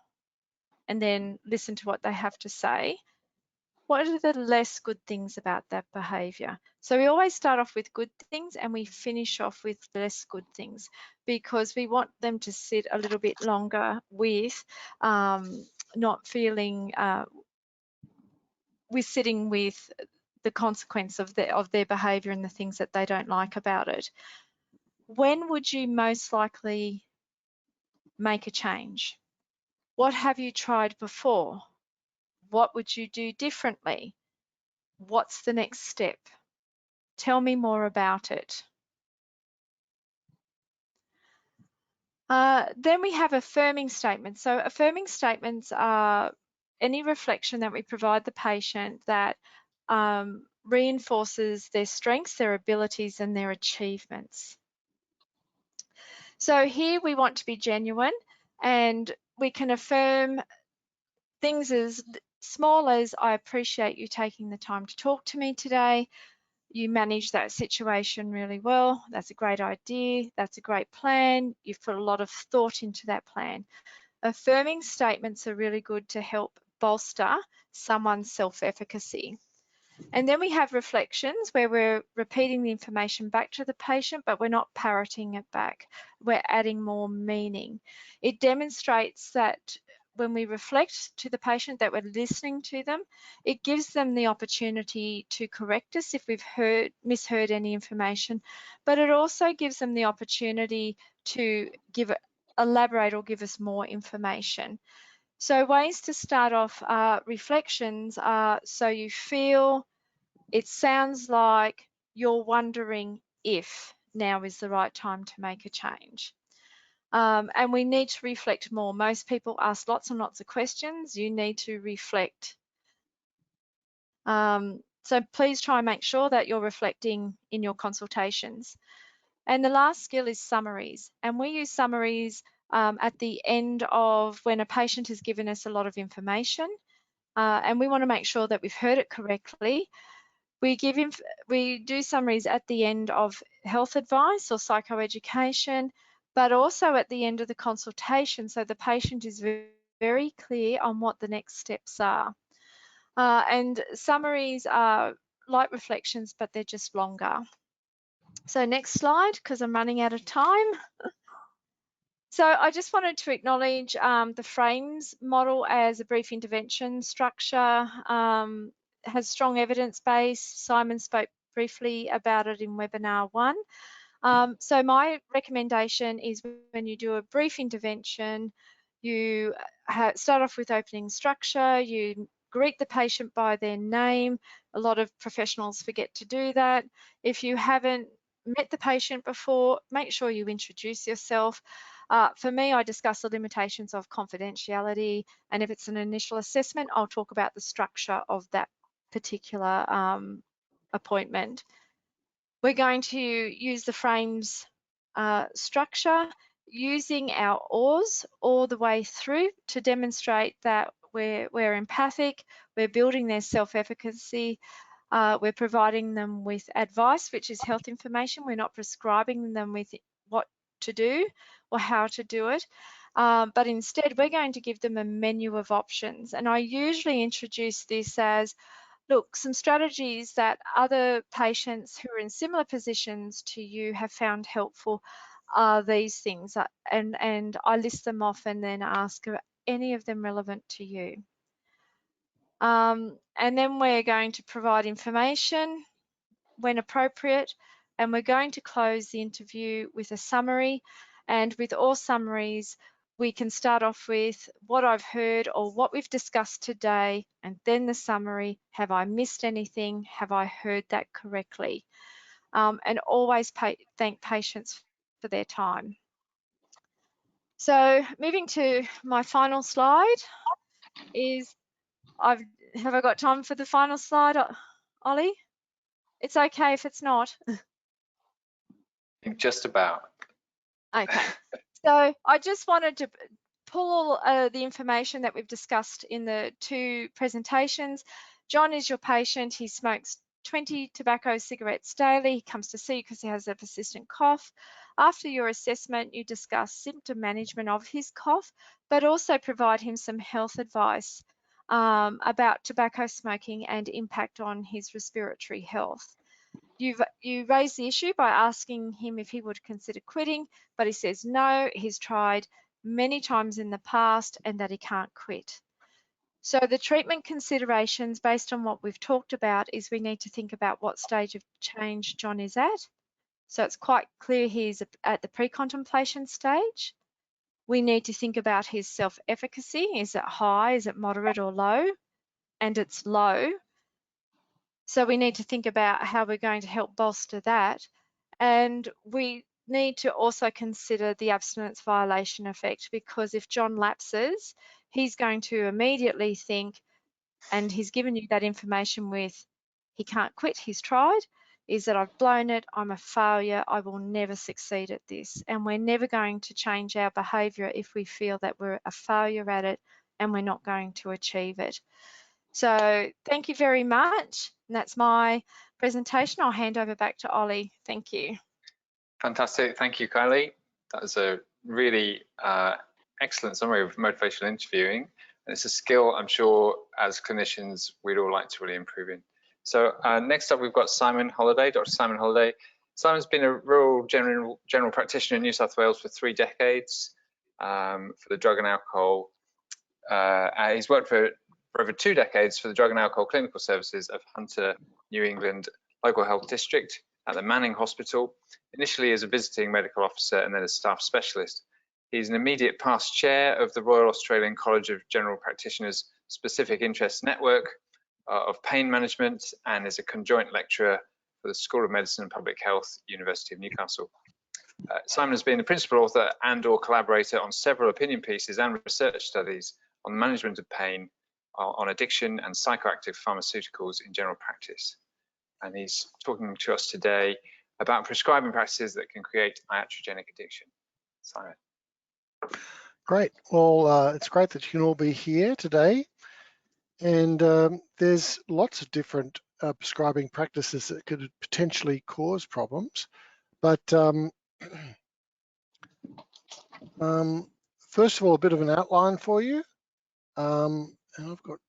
And then listen to what they have to say. What are the less good things about that behaviour? So we always start off with good things and we finish off with less good things, because we want them to sit a little bit longer with not feeling, with sitting with the consequence of their behaviour and the things that they don't like about it. When would you most likely make a change? What have you tried before? What would you do differently? What's the next step? Tell me more about it. Then we have affirming statements. So affirming statements are any reflection that we provide the patient that reinforces their strengths, their abilities, and their achievements. So here we want to be genuine, and we can affirm things as small as, I appreciate you taking the time to talk to me today. You managed that situation really well. That's a great idea. That's a great plan. You've put a lot of thought into that plan. Affirming statements are really good to help bolster someone's self-efficacy. And then we have reflections, where we're repeating the information back to the patient, but we're not parroting it back. We're adding more meaning. It demonstrates that when we reflect to the patient that we're listening to them, it gives them the opportunity to correct us if we've misheard any information, but it also gives them the opportunity to elaborate or give us more information. So ways to start off reflections are, so you feel, it sounds like you're wondering if now is the right time to make a change. And we need to reflect more. Most people ask lots and lots of questions. You need to reflect. So please try and make sure that you're reflecting in your consultations. And the last skill is summaries. And we use summaries at the end of when a patient has given us a lot of information. And we want to make sure that we've heard it correctly. We do summaries at the end of health advice or psychoeducation, but also at the end of the consultation, so the patient is very clear on what the next steps are. And summaries are like reflections, but they're just longer. So next slide, because I'm running out of time. So I just wanted to acknowledge the FRAMES model as a brief intervention structure. Has strong evidence base. Simon spoke briefly about it in webinar 1. So my recommendation is, when you do a brief intervention, you start off with opening structure, you greet the patient by their name. A lot of professionals forget to do that. If you haven't met the patient before, make sure you introduce yourself. For me, I discuss the limitations of confidentiality, and if it's an initial assessment, I'll talk about the structure of that particular appointment. We're going to use the FRAMES structure, using our OARs all the way through to demonstrate that we're empathic, we're building their self-efficacy, we're providing them with advice, which is health information. We're not prescribing them with what to do or how to do it, but instead we're going to give them a menu of options. And I usually introduce this as, look, some strategies that other patients who are in similar positions to you have found helpful are these things, and I list them off and then ask, are any of them relevant to you? And then we're going to provide information when appropriate. And we're going to close the interview with a summary. And with all summaries, we can start off with what I've heard or what we've discussed today, and then the summary. Have I missed anything? Have I heard that correctly? And always thank patients for their time. So moving to my final slide is, have I got time for the final slide, Ollie? It's okay if it's not. Just about. Okay, so I just wanted to pull all the information that we've discussed in the two presentations. John is your patient. He smokes 20 tobacco cigarettes daily. He comes to see you because he has a persistent cough. After your assessment, you discuss symptom management of his cough, but also provide him some health advice about tobacco smoking and impact on his respiratory health. You raise the issue by asking him if he would consider quitting, but he says no, he's tried many times in the past and that he can't quit. So the treatment considerations based on what we've talked about is we need to think about what stage of change John is at. So it's quite clear he's at the pre-contemplation stage. We need to think about his self-efficacy. Is it high, is it moderate or low? And it's low. So we need to think about how we're going to help bolster that. And we need to also consider the abstinence violation effect, because if John lapses, he's going to immediately think, and he's given you that information with, he can't quit, he's tried, is that I've blown it, I'm a failure, I will never succeed at this. And we're never going to change our behaviour if we feel that we're a failure at it and we're not going to achieve it. So thank you very much. And that's my presentation. I'll hand over back to Ollie. Thank you. Fantastic. Thank you, Kylie. That was a really excellent summary of motivational interviewing. And it's a skill I'm sure as clinicians we'd all like to really improve in. So next up we've got Simon Holliday, Dr. Simon Holliday. Simon's been a rural general practitioner in New South Wales for 3 decades for the drug and alcohol. He's worked for over 2 decades for the Drug and Alcohol Clinical Services of Hunter, New England Local Health District at the Manning Hospital, initially as a visiting medical officer and then as staff specialist. He's an immediate past chair of the Royal Australian College of General Practitioners Specific Interest Network of Pain Management and is a conjoint lecturer for the School of Medicine and Public Health, University of Newcastle. Simon has been the principal author and/or collaborator on several opinion pieces and research studies on the management of pain, on addiction and psychoactive pharmaceuticals in general practice. And he's talking to us today about prescribing practices that can create iatrogenic addiction. Simon. Great. Well, it's great that you can all be here today. And there's lots of different prescribing practices that could potentially cause problems. But first of all, a bit of an outline for you. And I've got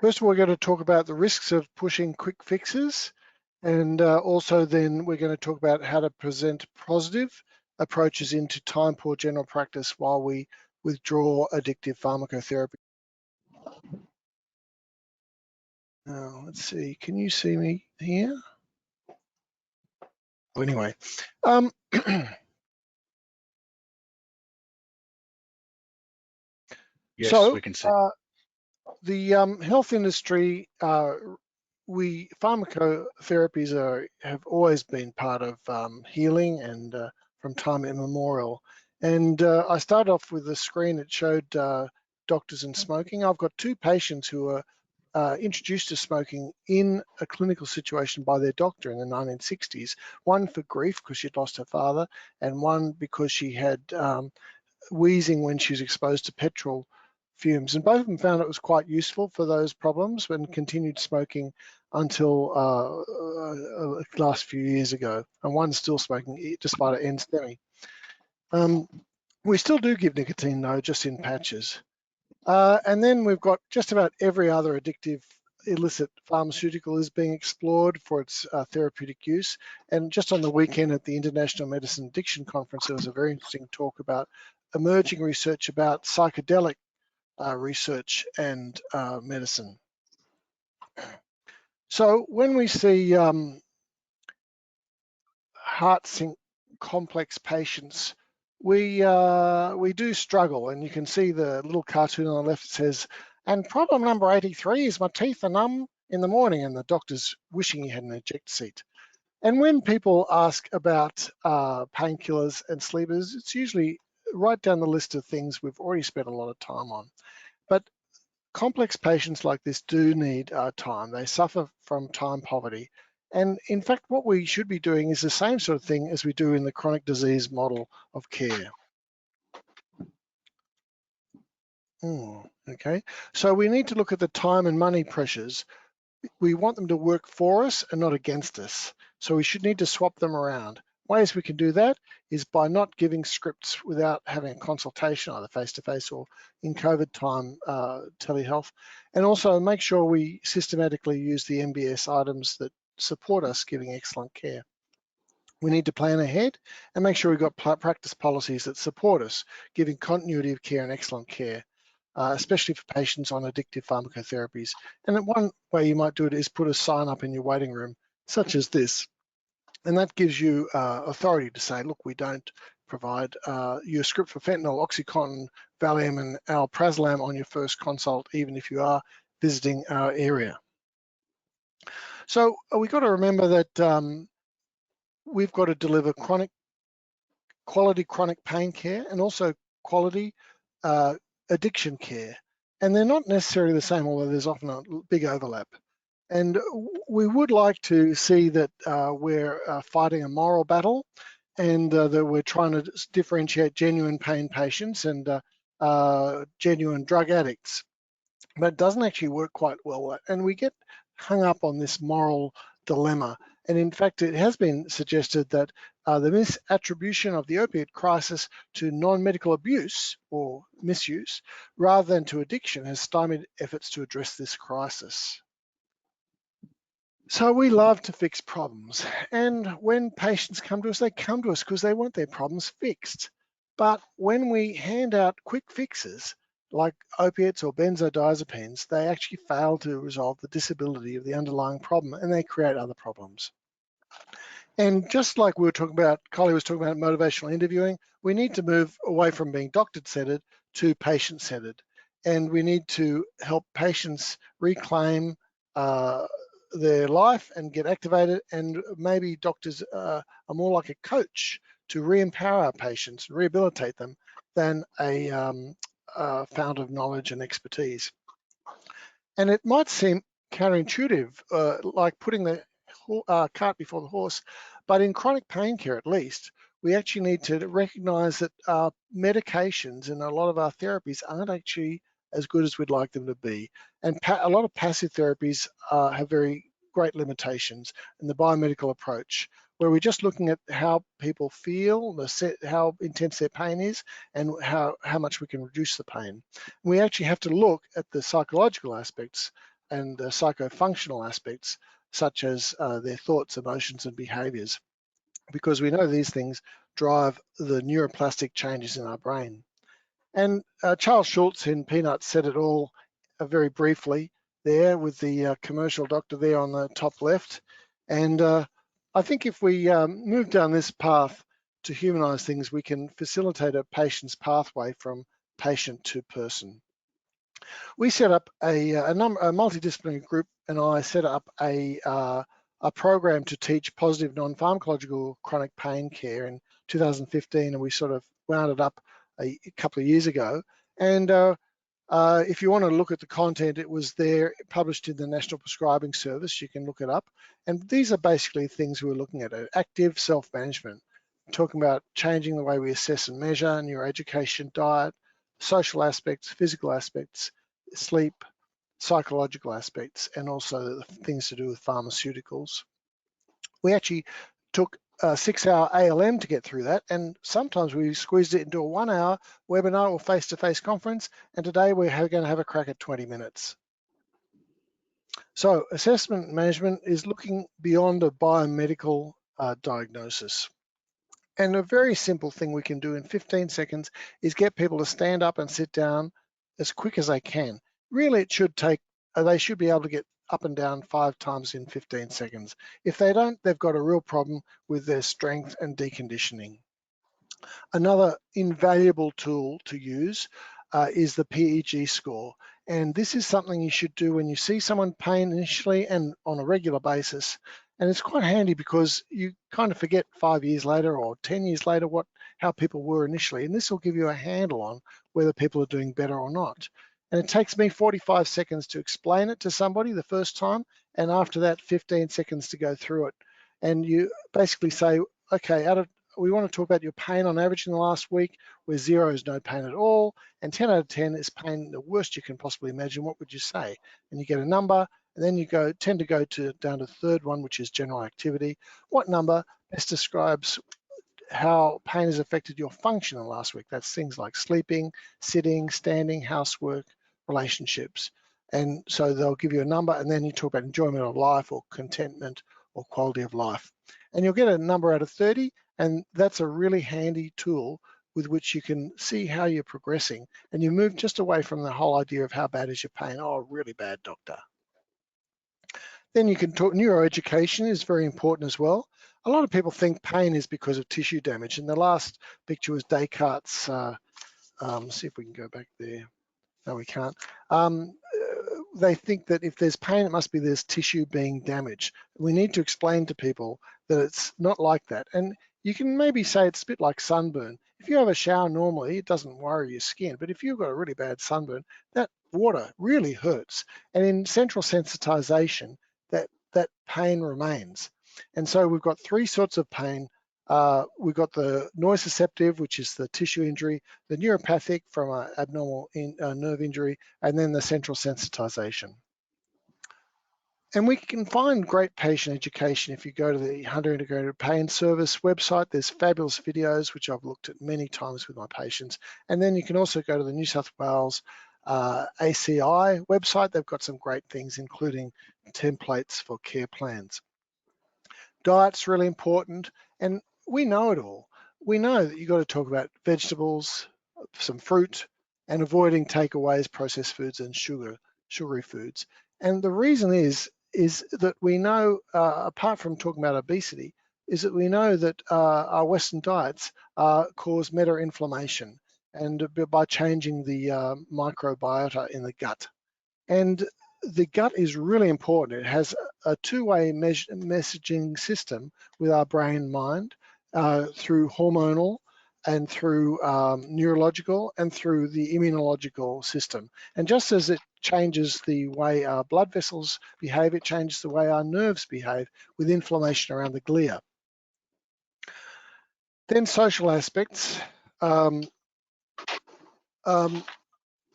first of all, we're going to talk about the risks of pushing quick fixes, and also then we're going to talk about how to present positive approaches into time-poor general practice while we withdraw addictive pharmacotherapy. Now, let's see, can you see me here? Anyway, Yes, so we can see. The health industry, pharmacotherapies have always been part of healing and from time immemorial. And I started off with a screen that showed doctors and smoking. I've got 2 patients who were introduced to smoking in a clinical situation by their doctor in the 1960s. One for grief because she'd lost her father, and one because she had wheezing when she was exposed to petrol fumes, and both of them found it was quite useful for those problems and continued smoking until last few years ago, and one's still smoking despite an NSTEMI. We still do give nicotine though, just in patches. And then we've got just about every other addictive illicit pharmaceutical is being explored for its therapeutic use. And just on the weekend at the International Medicine Addiction Conference, there was a very interesting talk about emerging research about psychedelic research and medicine. So when we see heart sync complex patients, we do struggle, and you can see the little cartoon on the left says, and problem number 83 is my teeth are numb in the morning, and the doctor's wishing he had an eject seat. And when people ask about painkillers and sleepers, it's usually right down the list of things we've already spent a lot of time on. But complex patients like this do need time. They suffer from time poverty. And in fact, what we should be doing is the same sort of thing as we do in the chronic disease model of care. Okay, so we need to look at the time and money pressures. We want them to work for us and not against us. So we should need to swap them around. Ways we can do that is by not giving scripts without having a consultation, either face-to-face or in COVID time, telehealth. And also make sure we systematically use the MBS items that support us giving excellent care. We need to plan ahead and make sure we've got practice policies that support us giving continuity of care and excellent care. Especially for patients on addictive pharmacotherapies. And one way you might do it is put a sign up in your waiting room, such as this. And that gives you authority to say, look, we don't provide your script for fentanyl, OxyContin, Valium, and alprazolam on your first consult, even if you are visiting our area. So we've got to remember that we've got to deliver quality chronic pain care and also quality addiction care, and they're not necessarily the same, although there's often a big overlap. And we would like to see that we're fighting a moral battle, and that we're trying to differentiate genuine pain patients and genuine drug addicts. But it doesn't actually work quite well, and we get hung up on this moral dilemma. And in fact, it has been suggested that the misattribution of the opiate crisis to non-medical abuse or misuse rather than to addiction has stymied efforts to address this crisis. So we love to fix problems. And when patients come to us, they come to us because they want their problems fixed. But when we hand out quick fixes, like opiates or benzodiazepines, they actually fail to resolve the disability of the underlying problem, and they create other problems. And just like we were talking about, Kylie was talking about motivational interviewing, we need to move away from being doctor-centered to patient-centered. And we need to help patients reclaim their life and get activated, and maybe doctors are more like a coach to re-empower our patients and rehabilitate them than a fount of knowledge and expertise. And it might seem counterintuitive, like putting the cart before the horse, but in chronic pain care at least, we actually need to recognize that medications and a lot of our therapies aren't actually as good as we'd like them to be. And a lot of passive therapies have very great limitations in the biomedical approach, where we're just looking at how people feel, how intense their pain is, and how much we can reduce the pain. We actually have to look at the psychological aspects and the psychofunctional aspects, such as their thoughts, emotions, and behaviors, because we know these things drive the neuroplastic changes in our brain. And Charles Schultz in Peanuts said it all very briefly there with the commercial doctor there on the top left. And I think if we move down this path to humanize things, we can facilitate a patient's pathway from patient to person. We set up a multidisciplinary group, and I set up a program to teach positive non-pharmacological chronic pain care in 2015, and we sort of wound it up a couple of years ago. And if you want to look at the content, it was there published in the National Prescribing Service. You can look it up. And these are basically things we're looking at: active self-management, talking about changing the way we assess and measure, neuroeducation, diet, social aspects, physical aspects, sleep, psychological aspects, and also the things to do with pharmaceuticals. We actually took a 6-hour ALM to get through that, and sometimes we squeezed it into a 1-hour webinar or face-to-face conference, and today we're going to have a crack at 20 minutes. So assessment management is looking beyond a biomedical diagnosis. And a very simple thing we can do in 15 seconds is get people to stand up and sit down as quick as they can. Really, it should take, they should be able to get up and down 5 times in 15 seconds. If they don't, they've got a real problem with their strength and deconditioning. Another invaluable tool to use is the PEG score. And this is something you should do when you see someone pain initially and on a regular basis. And it's quite handy because you kind of forget 5 years later or 10 years later how people were initially. And this will give you a handle on whether people are doing better or not. And it takes me 45 seconds to explain it to somebody the first time, and after that 15 seconds to go through it. And you basically say, okay, we want to talk about your pain on average in the last week, where 0 is no pain at all, and 10 out of 10 is pain the worst you can possibly imagine. What would you say? And you get a number, and then you tend to go down to the third one, which is general activity. What number best describes how pain has affected your function in the last week? That's things like sleeping, sitting, standing, housework, relationships. And so they'll give you a number, and then you talk about enjoyment of life or contentment or quality of life. And you'll get a number out of 30, and that's a really handy tool with which you can see how you're progressing. And you move just away from the whole idea of how bad is your pain. Oh, really bad, doctor. Then you can talk, neuroeducation is very important as well. A lot of people think pain is because of tissue damage. And the last picture was Descartes', see if we can go back there. No, we can't. They think that if there's pain, it must be there's tissue being damaged. We need to explain to people that it's not like that. And you can maybe say it's a bit like sunburn. If you have a shower normally, it doesn't worry your skin. But if you've got a really bad sunburn, that water really hurts. And in central sensitization, that pain remains. And so we've got 3 sorts of pain. We've got the nociceptive, which is the tissue injury, the neuropathic from an abnormal nerve injury, and then the central sensitization. And we can find great patient education if you go to the Hunter Integrated Pain Service website. There's fabulous videos, which I've looked at many times with my patients. And then you can also go to the New South Wales ACI website. They've got some great things, including templates for care plans. Diet's really important, and we know it all. We know that you've got to talk about vegetables, some fruit, and avoiding takeaways, processed foods, and sugary foods. And the reason is that we know, apart from talking about obesity, is that we know that our Western diets cause meta-inflammation, and by changing the microbiota in the gut. And the gut is really important. It has a two-way messaging system with our brain and mind through hormonal and through neurological and through the immunological system. And just as it changes the way our blood vessels behave, it changes the way our nerves behave with inflammation around the glia. Then social aspects.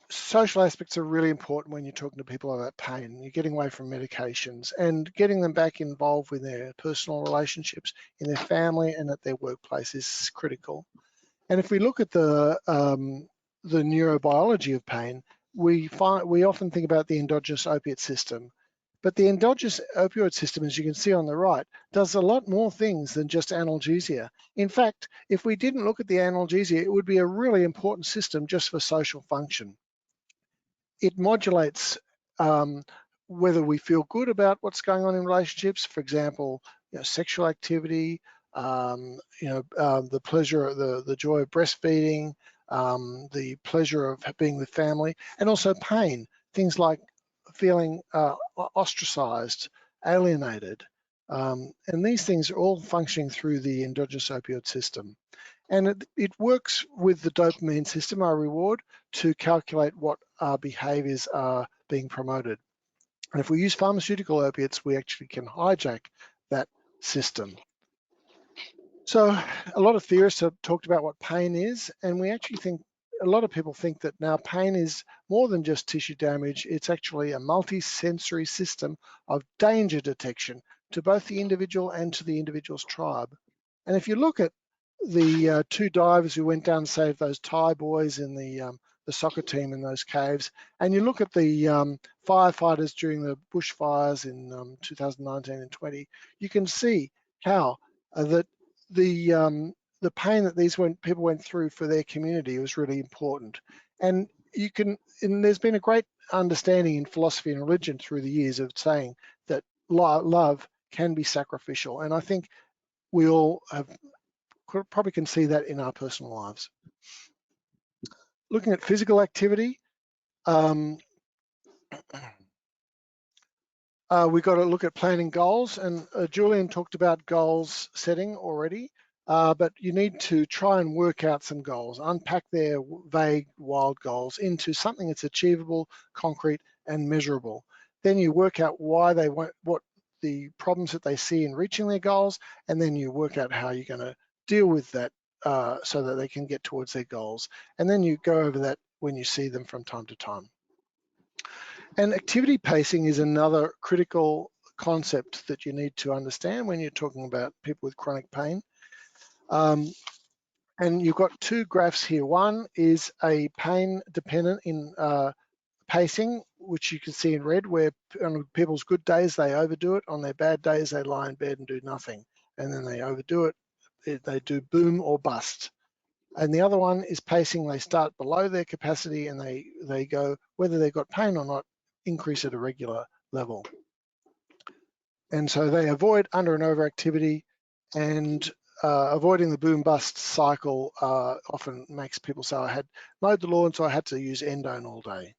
Social aspects are really important when you're talking to people about pain. You're getting away from medications and getting them back involved with their personal relationships, in their family, and at their workplace is critical. And if we look at the neurobiology of pain, we often think about the endogenous opiate system. But the endogenous opioid system, as you can see on the right, does a lot more things than just analgesia. In fact, if we didn't look at the analgesia, it would be a really important system just for social function. It modulates whether we feel good about what's going on in relationships, for example, sexual activity, the pleasure, the joy of breastfeeding, the pleasure of being with family, and also pain, things like feeling ostracized, alienated. And these things are all functioning through the endogenous opioid system. And it works with the dopamine system, our reward, to calculate what behaviors are being promoted. And if we use pharmaceutical opiates, we actually can hijack that system. So a lot of theorists have talked about what pain is, and we actually think, a lot of people think that now pain is more than just tissue damage. It's actually a multi-sensory system of danger detection to both the individual and to the individual's tribe. And if you look at the 2 divers who went down and saved those Thai boys in the soccer team in those caves, and you look at the firefighters during the bushfires in 2019 and 20, you can see how that the pain that these people went through for their community was really important. And and there's been a great understanding in philosophy and religion through the years of saying that love can be sacrificial, and I think we all probably can see that in our personal lives. Looking at physical activity, we've got to look at planning goals, and Julian talked about goals setting already, but you need to try and work out some goals, unpack their vague, wild goals into something that's achievable, concrete, and measurable. Then you work out why they want, what the problems that they see in reaching their goals, and then you work out how you're going to deal with that so that they can get towards their goals. And then you go over that when you see them from time to time. And activity pacing is another critical concept that you need to understand when you're talking about people with chronic pain. And you've got two graphs here. One is a pain dependent in pacing, which you can see in red, where on people's good days, they overdo it. On their bad days, they lie in bed and do nothing. And then they overdo it. They do boom or bust. And the other one is pacing. They start below their capacity and they go, whether they've got pain or not, increase at a regular level. And so they avoid under and over activity, and avoiding the boom bust cycle often makes people say, I had mowed the lawn, so I had to use endone all day.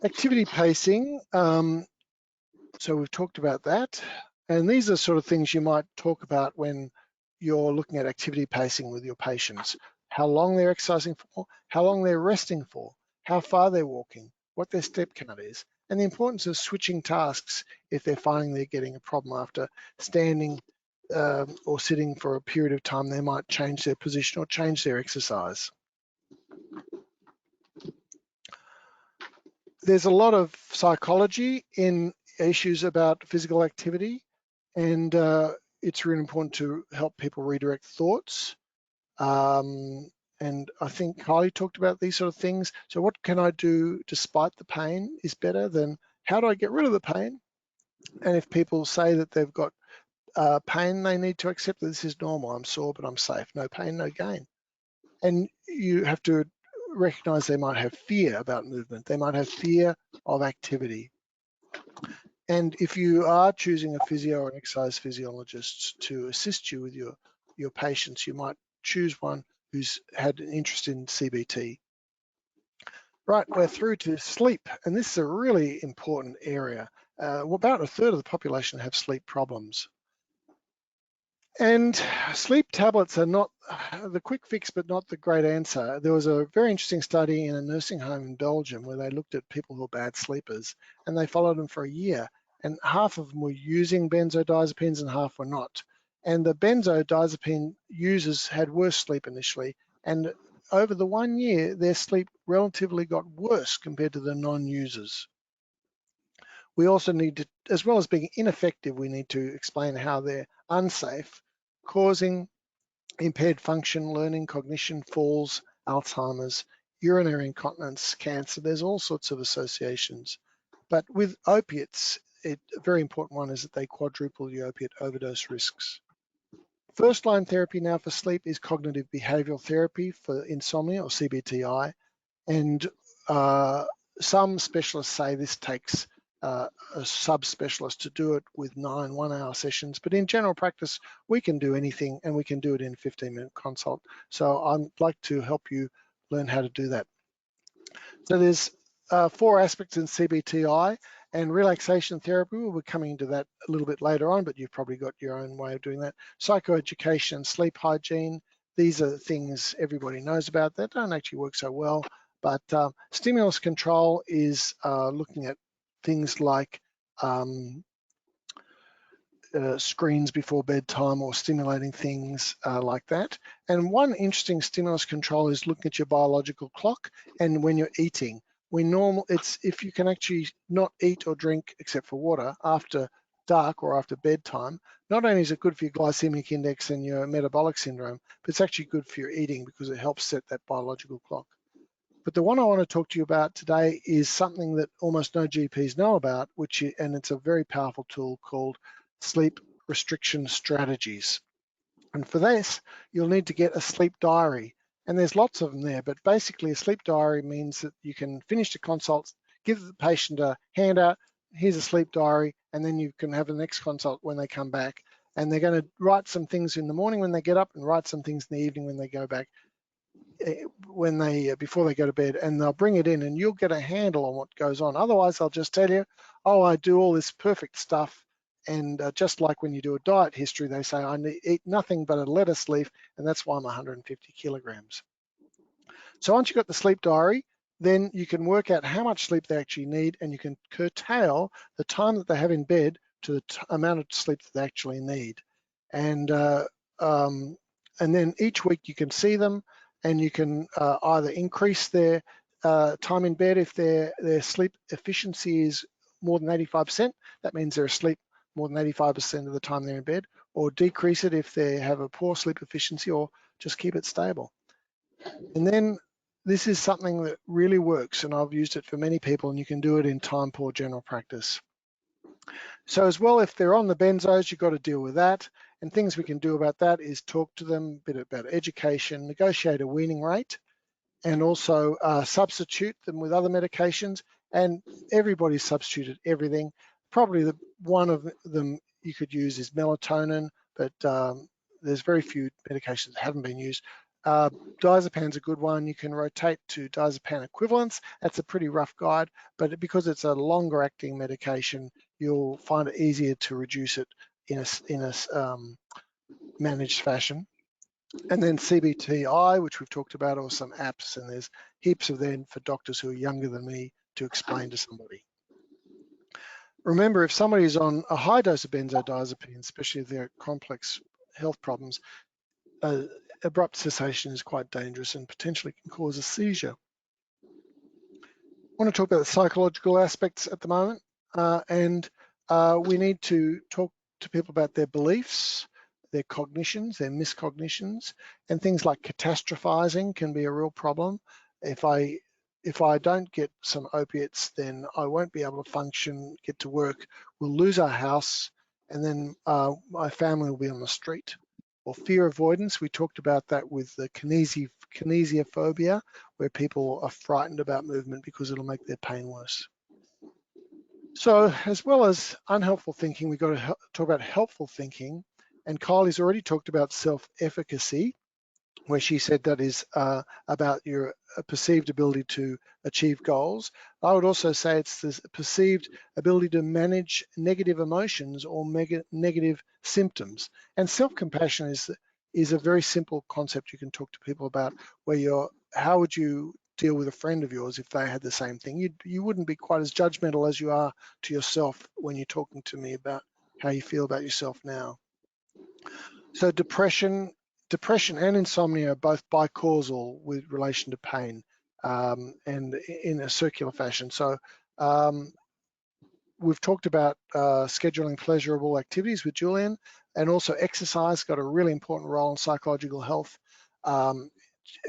Activity pacing, so we've talked about that. And these are sort of things you might talk about when you're looking at activity pacing with your patients. How long they're exercising for, how long they're resting for, how far they're walking, what their step count is, and the importance of switching tasks if they're finding they're getting a problem after standing or sitting for a period of time. They might change their position or change their exercise. There's a lot of psychology in issues about physical activity, and it's really important to help people redirect thoughts. And I think Kylie talked about these sort of things. So what can I do despite the pain is better than how do I get rid of the pain? And if people say that they've got pain, they need to accept that this is normal. I'm sore, but I'm safe. No pain, no gain. And you have to recognize they might have fear about movement. They might have fear of activity. And if you are choosing a physio or an exercise physiologist to assist you with your patients, you might choose one who's had an interest in CBT. Right, we're through to sleep, and this is a really important area. About a third of the population have sleep problems. And sleep tablets are not the quick fix, but not the great answer. There was a very interesting study in a nursing home in Belgium where they looked at people who were bad sleepers, and they followed them for a year, and half of them were using benzodiazepines and half were not. And the benzodiazepine users had worse sleep initially, and over the 1 year, their sleep relatively got worse compared to the non-users. We also need to, as well as being ineffective, we need to explain how they're unsafe, causing impaired function, learning, cognition, falls, Alzheimer's, urinary incontinence, cancer. There's all sorts of associations. But with opiates, a very important one is that they quadruple the opiate overdose risks. First line therapy now for sleep is cognitive behavioral therapy for insomnia, or CBTI. And some specialists say this takes a subspecialist to do it with 9 one-hour sessions. But in general practice, we can do anything, and we can do it in a 15-minute consult. So I'd like to help you learn how to do that. So there's 4 aspects in CBTI, and relaxation therapy, we'll be coming into that a little bit later on, but you've probably got your own way of doing that. Psychoeducation, sleep hygiene, these are things everybody knows about that don't actually work so well. But stimulus control is looking at things like screens before bedtime or stimulating things like that. And one interesting stimulus control is looking at your biological clock and when you're eating. It's if you can actually not eat or drink except for water after dark or after bedtime, not only is it good for your glycemic index and your metabolic syndrome, but it's actually good for your eating because it helps set that biological clock. But the one I want to talk to you about today is something that almost no GPs know about, and it's a very powerful tool called sleep restriction strategies. And for this, you'll need to get a sleep diary. And there's lots of them there, but basically a sleep diary means that you can finish the consult, give the patient a handout, here's a sleep diary, and then you can have the next consult when they come back. And they're going to write some things in the morning when they get up and write some things in the evening when they go back, before they go to bed, and they'll bring it in and you'll get a handle on what goes on. Otherwise, I'll just tell you, oh, I do all this perfect stuff. And just like when you do a diet history, they say, I eat nothing but a lettuce leaf, and that's why I'm 150 kilograms. So once you've got the sleep diary, then you can work out how much sleep they actually need, and you can curtail the time that they have in bed to the amount of sleep that they actually need. And then each week you can see them, and you can either increase their time in bed if their sleep efficiency is more than 85%. That means they're asleep more than 85% of the time they're in bed, or decrease it if they have a poor sleep efficiency, or just keep it stable. And then this is something that really works, and I've used it for many people, and you can do it in time-poor general practice. So as well, if they're on the benzos, you've got to deal with that. And things we can do about that is talk to them a bit about education, negotiate a weaning rate, and also substitute them with other medications. And everybody's substituted everything. Probably one of them you could use is melatonin, but there's very few medications that haven't been used. Diazepam's a good one. You can rotate to diazepam equivalents. That's a pretty rough guide, but because it's a longer acting medication, you'll find it easier to reduce it in a managed fashion. And then Cbti, which we've talked about, or some apps, and there's heaps of them for doctors who are younger than me to explain to somebody. Remember, if somebody's on a high dose of benzodiazepine, especially if they're complex health problems, abrupt cessation is quite dangerous and potentially can cause a seizure. I want to talk about the psychological aspects at the moment, and we need to talk to people about their beliefs, their cognitions, their miscognitions, and things like catastrophizing can be a real problem. If I don't get some opiates, then I won't be able to function, get to work, we'll lose our house, and then my family will be on the street. Or fear avoidance, we talked about that with the kinesiophobia, where people are frightened about movement because it'll make their pain worse. So as well as unhelpful thinking, we've got to talk about helpful thinking. And Kylie's already talked about self-efficacy, where she said that is about your perceived ability to achieve goals. I would also say it's this perceived ability to manage negative emotions or negative symptoms. And self-compassion is a very simple concept you can talk to people about, where how would you deal with a friend of yours if they had the same thing? You wouldn't be quite as judgmental as you are to yourself when you're talking to me about how you feel about yourself now. So depression and insomnia are both bicausal with relation to pain, and in a circular fashion. So we've talked about scheduling pleasurable activities with Julian, and also exercise got a really important role in psychological health.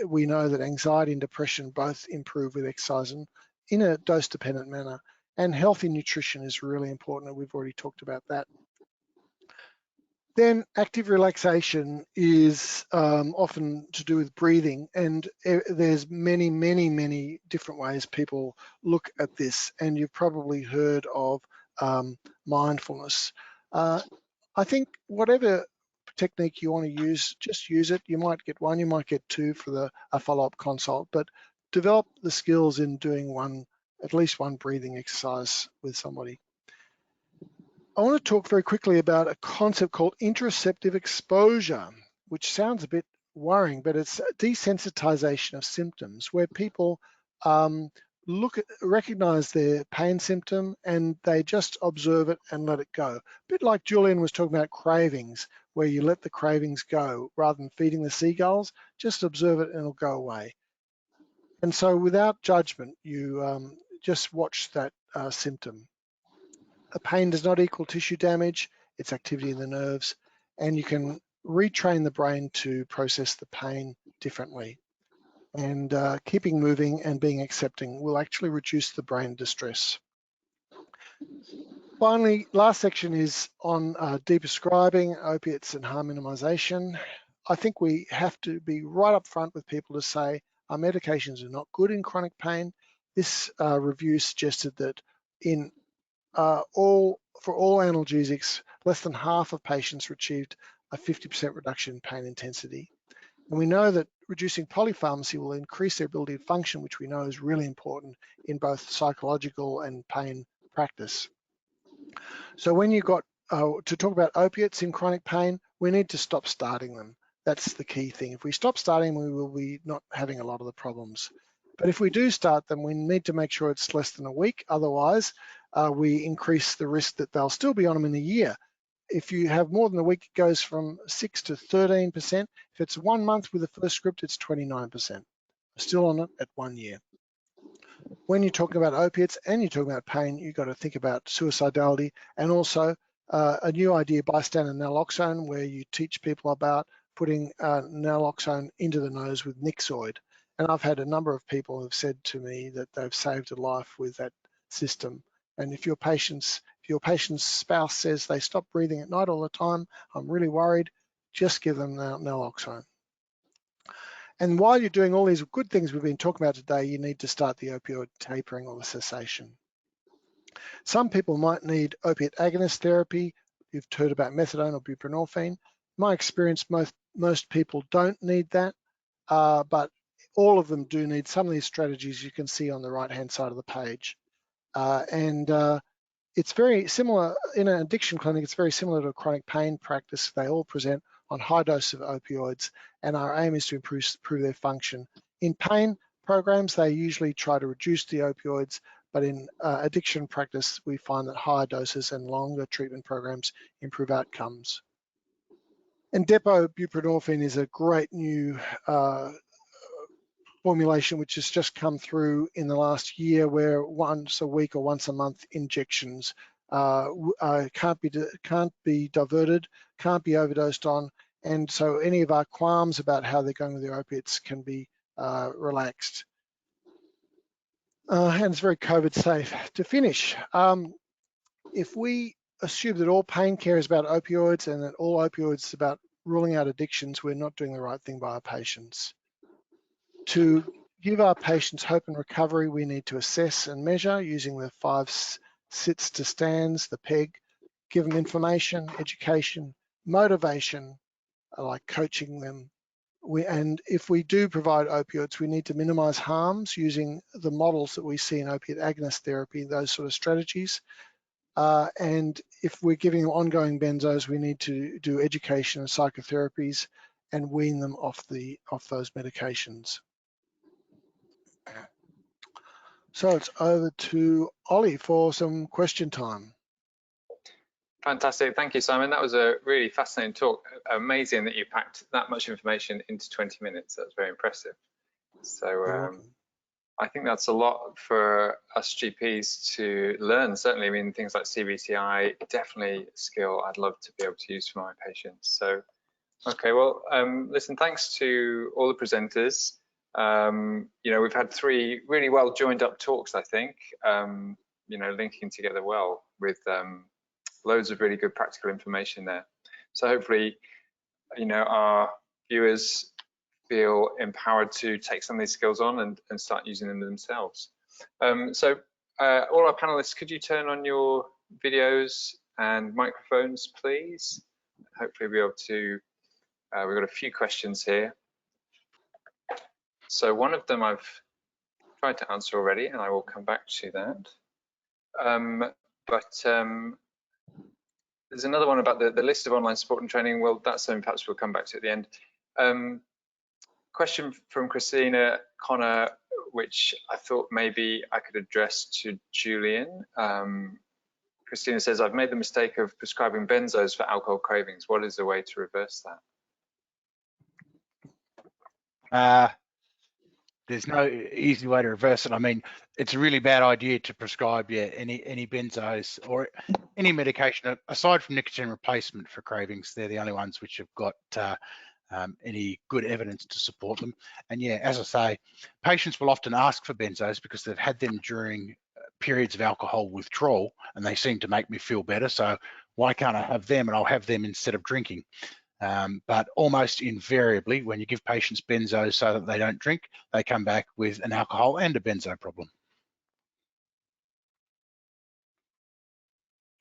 We know that anxiety and depression both improve with exercise in a dose-dependent manner, and healthy nutrition is really important, and we've already talked about that. Then active relaxation is often to do with breathing, and there's many different ways people look at this, and you've probably heard of mindfulness. I think whatever technique you want to use, just use it. You might get one, you might get two for a follow-up consult, but develop the skills in doing at least one breathing exercise with somebody. I want to talk very quickly about a concept called intraceptive exposure, which sounds a bit worrying, but it's desensitization of symptoms, where people recognize their pain symptom and they just observe it and let it go. A bit like Julian was talking about cravings, where you let the cravings go rather than feeding the seagulls, just observe it and it'll go away. And so without judgment, you just watch that symptom. A pain does not equal tissue damage, it's activity in the nerves, and you can retrain the brain to process the pain differently. And keeping moving and being accepting will actually reduce the brain distress. Finally, last section is on deprescribing, opiates and harm minimization. I think we have to be right up front with people to say our medications are not good in chronic pain. This review suggested that in for all analgesics, less than half of patients achieved a 50% reduction in pain intensity. And we know that reducing polypharmacy will increase their ability to function, which we know is really important in both psychological and pain practice. So when you got to talk about opiates in chronic pain, we need to stop starting them. That's the key thing. If we stop starting, we will be not having a lot of the problems. But if we do start them, we need to make sure it's less than a week. Otherwise, we increase the risk that they'll still be on them in a year. If you have more than a week, it goes from 6 to 13%. If it's 1 month with the first script, it's 29%. Still on it at 1 year. When you're talking about opiates and you're talking about pain, you've got to think about suicidality and also a new idea, bystander naloxone, where you teach people about putting naloxone into the nose with Nixoid. And I've had a number of people who have said to me that they've saved a life with that system. And if your patient's spouse says they stop breathing at night all the time, I'm really worried, just give them naloxone. And while you're doing all these good things we've been talking about today, you need to start the opioid tapering or the cessation. Some people might need opiate agonist therapy. You've heard about methadone or buprenorphine. My experience, most people don't need that, but all of them do need some of these strategies you can see on the right-hand side of the page. It's very similar, in an addiction clinic, it's very similar to a chronic pain practice. They all present on high dose of opioids, and our aim is to improve their function. In pain programs, they usually try to reduce the opioids, but in addiction practice, we find that higher doses and longer treatment programs improve outcomes. And Depo Buprenorphine is a great new formulation which has just come through in the last year, where once a week or once a month injections can't be diverted, can't be overdosed on, and so any of our qualms about how they're going with their opiates can be relaxed. And it's very COVID safe. To finish, if we assume that all pain care is about opioids and that all opioids is about ruling out addictions, we're not doing the right thing by our patients. To give our patients hope and recovery, we need to assess and measure using the 5 sits to stands, the PEG, give them information, education, motivation, like coaching them. And if we do provide opioids, we need to minimize harms using the models that we see in opiate agonist therapy, those sort of strategies. And if we're giving them ongoing benzos, we need to do education and psychotherapies and wean them off those medications. So it's over to Ollie for some question time. Fantastic. Thank you, Simon. That was a really fascinating talk. Amazing that you packed that much information into 20 minutes. That's very impressive. So I think that's a lot for us GPs to learn. Certainly, I mean, things like Cbti, definitely a skill I'd love to be able to use for my patients. So, okay, well, listen, thanks to all the presenters. You know, we've had 3 really well joined up talks, I think, you know, linking together well with loads of really good practical information there. So hopefully, you know, our viewers feel empowered to take some of these skills on and start using them themselves. So all our panelists, could you turn on your videos and microphones, please? Hopefully we'll be able to, we've got a few questions here. So one of them I've tried to answer already, and I will come back to that. There's another one about the list of online support and training. Well, that's something perhaps we'll come back to at the end. Question from Christina Connor, which I thought maybe I could address to Julian. Christina says, I've made the mistake of prescribing benzos for alcohol cravings. What is the way to reverse that? There's no easy way to reverse it. I mean, it's a really bad idea to prescribe any benzos or any medication aside from nicotine replacement for cravings. They're the only ones which have got any good evidence to support them. And yeah, as I say, patients will often ask for benzos because they've had them during periods of alcohol withdrawal and they seem to make me feel better. So why can't I have them? And I'll have them instead of drinking. But almost invariably, when you give patients benzos so that they don't drink, they come back with an alcohol and a benzo problem.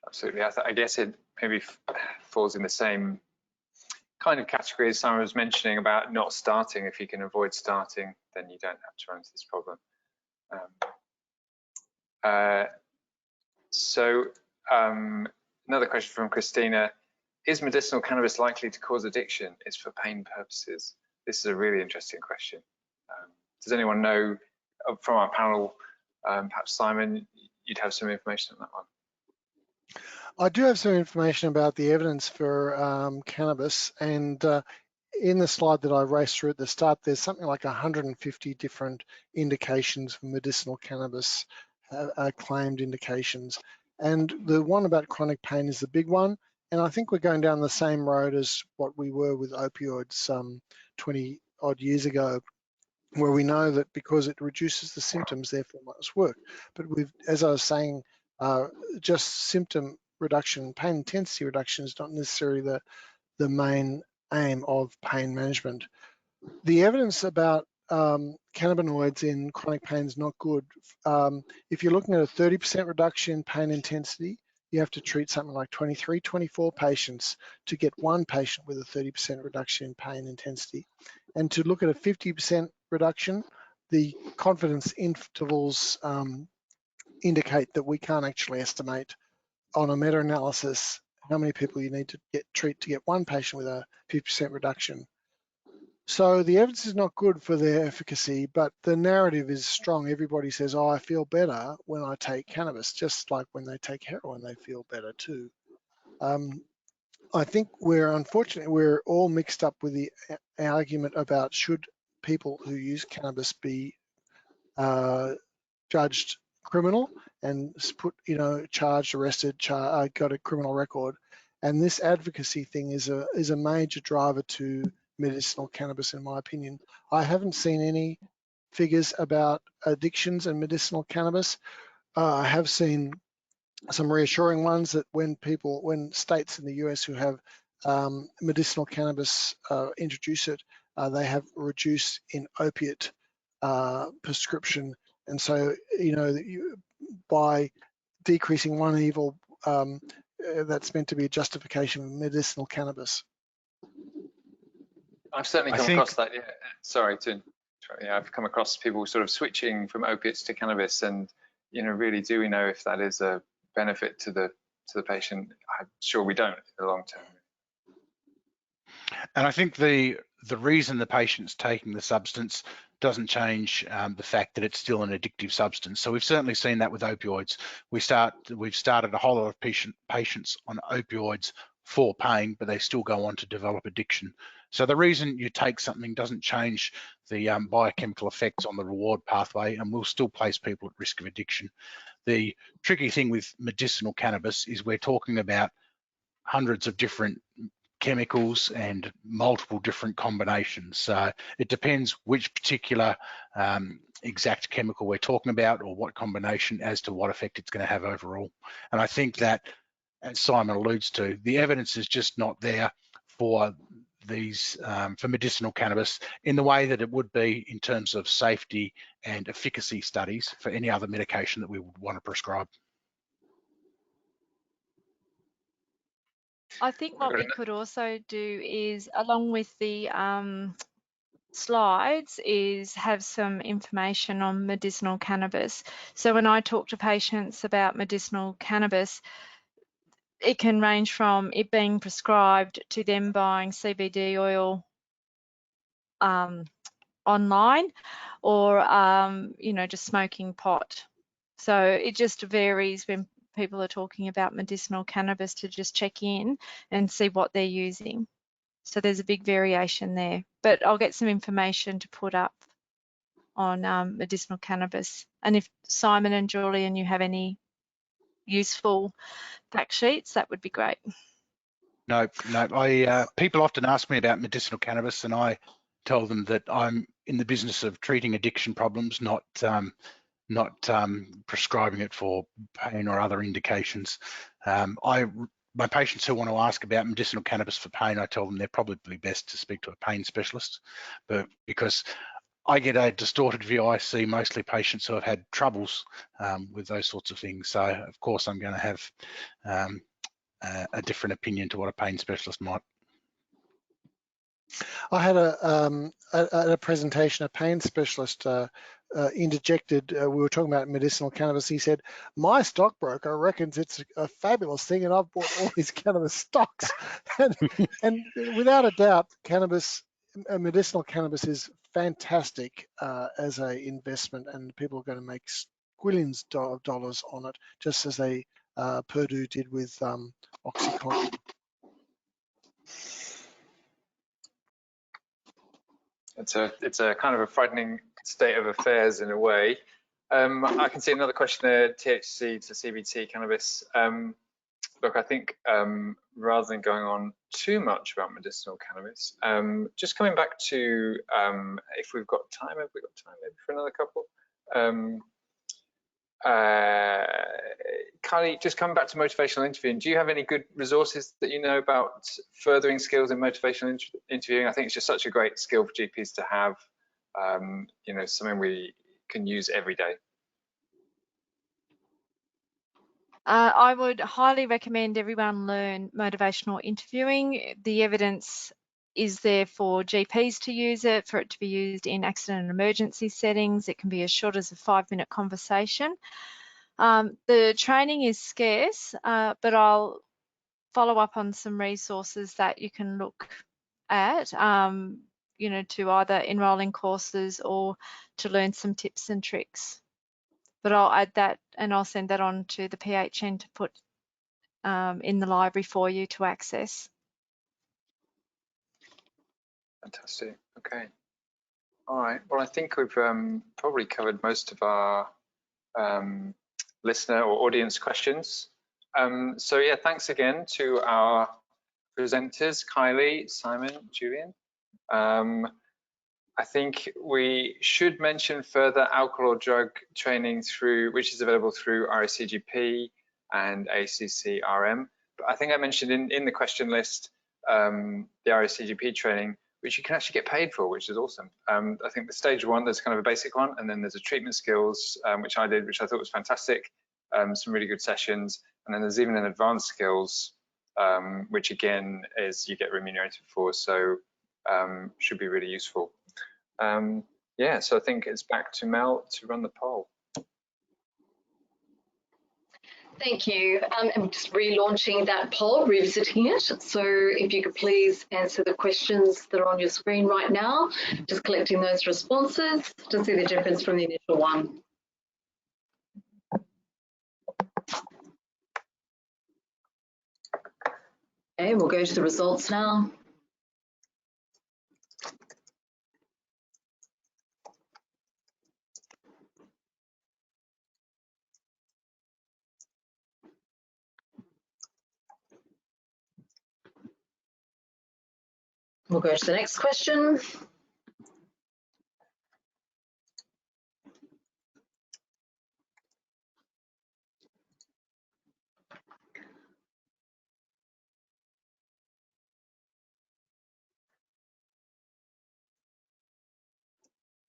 Absolutely. I guess it maybe falls in the same kind of category as Simon was mentioning about not starting. If you can avoid starting, then you don't have to run into this problem. Another question from Christina. Is medicinal cannabis likely to cause addiction? It's for pain purposes. This is a really interesting question. Does anyone know from our panel, perhaps Simon, you'd have some information on that one? I do have some information about the evidence for cannabis, and in the slide that I raced through at the start, there's something like 150 different indications for medicinal cannabis, claimed indications. And the one about chronic pain is the big one. And I think we're going down the same road as what we were with opioids 20 odd years ago, where we know that because it reduces the symptoms, therefore must work. But as I was saying, just symptom reduction, pain intensity reduction is not necessarily the main aim of pain management. The evidence about cannabinoids in chronic pain is not good. If you're looking at a 30% reduction in pain intensity, you have to treat something like 23, 24 patients to get one patient with a 30% reduction in pain intensity. And to look at a 50% reduction, the confidence intervals indicate that we can't actually estimate on a meta-analysis how many people you need to treat to get one patient with a 50% reduction. So the evidence is not good for their efficacy, but the narrative is strong. Everybody says, oh, I feel better when I take cannabis, just like when they take heroin, they feel better too. I think unfortunately, we're all mixed up with the argument about should people who use cannabis be judged criminal and put, charged, arrested, got a criminal record. And this advocacy thing is a major driver to medicinal cannabis, in my opinion. I haven't seen any figures about addictions and medicinal cannabis. I have seen some reassuring ones that when states in the US who have medicinal cannabis introduce it, they have reduced in opiate prescription. And so, by decreasing one evil, that's meant to be a justification of medicinal cannabis. I've certainly come across that. Yeah. Sorry to. Yeah, I've come across people sort of switching from opiates to cannabis, and really, do we know if that is a benefit to the patient? I'm sure we don't in the long term. And I think the reason the patient's taking the substance doesn't change the fact that it's still an addictive substance. So we've certainly seen that with opioids. We've started a whole lot of patients on opioids for pain, but they still go on to develop addiction. So the reason you take something doesn't change the biochemical effects on the reward pathway, and will still place people at risk of addiction. The tricky thing with medicinal cannabis is we're talking about hundreds of different chemicals and multiple different combinations. So it depends which particular exact chemical we're talking about or what combination as to what effect it's going to have overall. And I think that, as Simon alludes to, the evidence is just not there for these for medicinal cannabis in the way that it would be in terms of safety and efficacy studies for any other medication that we would want to prescribe. I think what we could also do is, along with the slides, is have some information on medicinal cannabis. So when I talk to patients about medicinal cannabis, it can range from it being prescribed to them buying CBD oil online, or just smoking pot. So it just varies when people are talking about medicinal cannabis, to just check in and see what they're using. So there's a big variation there, but I'll get some information to put up on medicinal cannabis. And if Simon and Julian, you have any useful fact sheets, that would be great. No, people often ask me about medicinal cannabis, and I tell them that I'm in the business of treating addiction problems, not prescribing it for pain or other indications. I my patients who want to ask about medicinal cannabis for pain, I tell them they're probably best to speak to a pain specialist, but because I get a distorted view, I see mostly patients who have had troubles with those sorts of things. So of course I'm going to have a different opinion to what a pain specialist might. I had a presentation, a pain specialist interjected, we were talking about medicinal cannabis. He said, my stockbroker reckons it's a fabulous thing and I've bought all these cannabis stocks. and without a doubt, medicinal cannabis is fantastic as an investment, and people are going to make squillions of dollars on it, just as Purdue did with OxyContin. It's a kind of a frightening state of affairs in a way. I can see another question there, THC to CBT cannabis. Look, I think rather than going on too much about medicinal cannabis, just coming back to, if we've got time, have we got time maybe for another couple? Kylie, just coming back to motivational interviewing, do you have any good resources that you know about furthering skills in motivational interviewing? I think it's just such a great skill for GPs to have, you know, something we can use every day. I would highly recommend everyone learn motivational interviewing. The evidence is there for GPs to use it, for it to be used in accident and emergency settings. It can be as short as a 5-minute conversation. The training is scarce, but I'll follow up on some resources that you can look at, you know, to either enroll in courses or to learn some tips and tricks. But I'll add that and I'll send that on to the PHN to put in the library for you to access. Fantastic. Okay. All right. Well, I think we've probably covered most of our listener or audience questions. So yeah, thanks again to our presenters, Kylie, Simon, Julian. I think we should mention further alcohol or drug training which is available through RACGP and ACCRM. But I think I mentioned in the question list the RACGP training, which you can actually get paid for, which is awesome. I think the stage 1, there's kind of a basic one, and then there's a treatment skills, which I did, which I thought was fantastic. Some really good sessions. And then there's even an advanced skills, which again is you get remunerated for, so should be really useful. Yeah, so I think it's back to Mel to run the poll. Thank you. I'm just relaunching that poll, revisiting it. So if you could please answer the questions that are on your screen right now, just collecting those responses to see the difference from the initial one. Okay, we'll go to the results now. We'll go to the next question.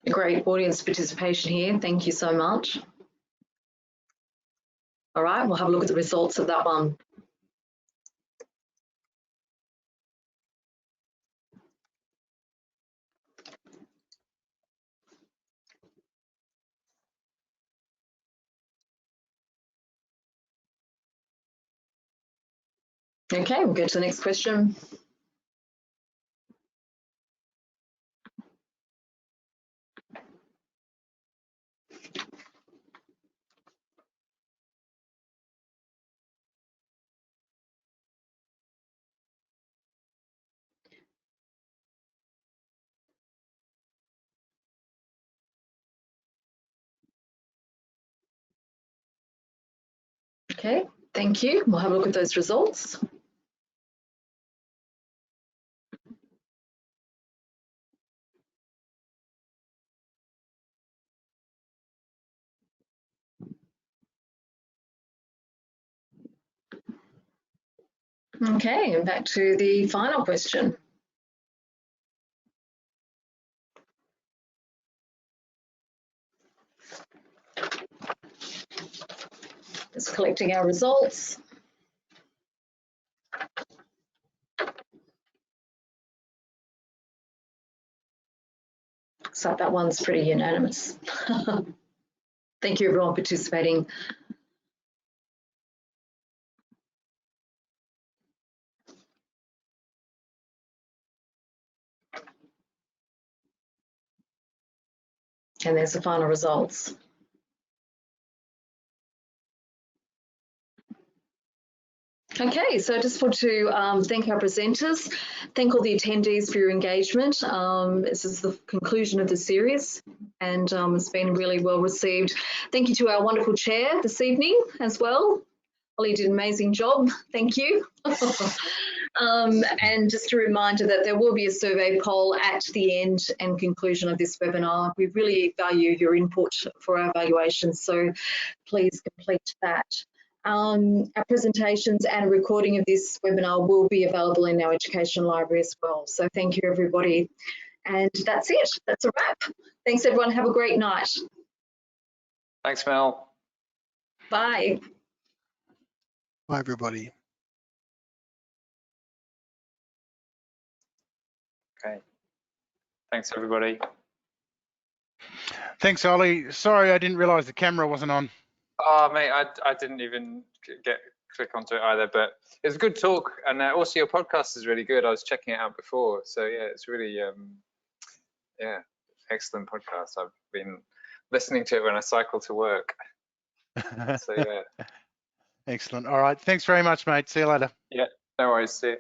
Great audience participation here. Thank you so much. All right, we'll have a look at the results of that one. Okay, we'll go to the next question. Okay, thank you. We'll have a look at those results. Okay, and back to the final question. Just collecting our results. So that one's pretty unanimous. Thank you everyone participating. And there's the final results. Okay, so I just want to thank our presenters, thank all the attendees for your engagement. This is the conclusion of the series and it's been really well received. Thank you to our wonderful chair this evening as well. Ollie did an amazing job, thank you. And just a reminder that there will be a survey poll at the end and conclusion of this webinar. We really value your input for our evaluations, so please complete that. Our presentations and a recording of this webinar will be available in our education library as well. So thank you everybody. And that's it, that's a wrap. Thanks everyone, have a great night. Thanks, Mel. Bye. Bye, everybody. Okay. Thanks, everybody. Thanks, Ollie. Sorry, I didn't realise the camera wasn't on. Oh, mate, I didn't even click onto it either, but it was a good talk. And also your podcast is really good. I was checking it out before. So yeah, it's really, yeah, excellent podcast. I've been listening to it when I cycle to work. So yeah. Excellent. All right. Thanks very much, mate. See you later. Yeah, no worries. See you.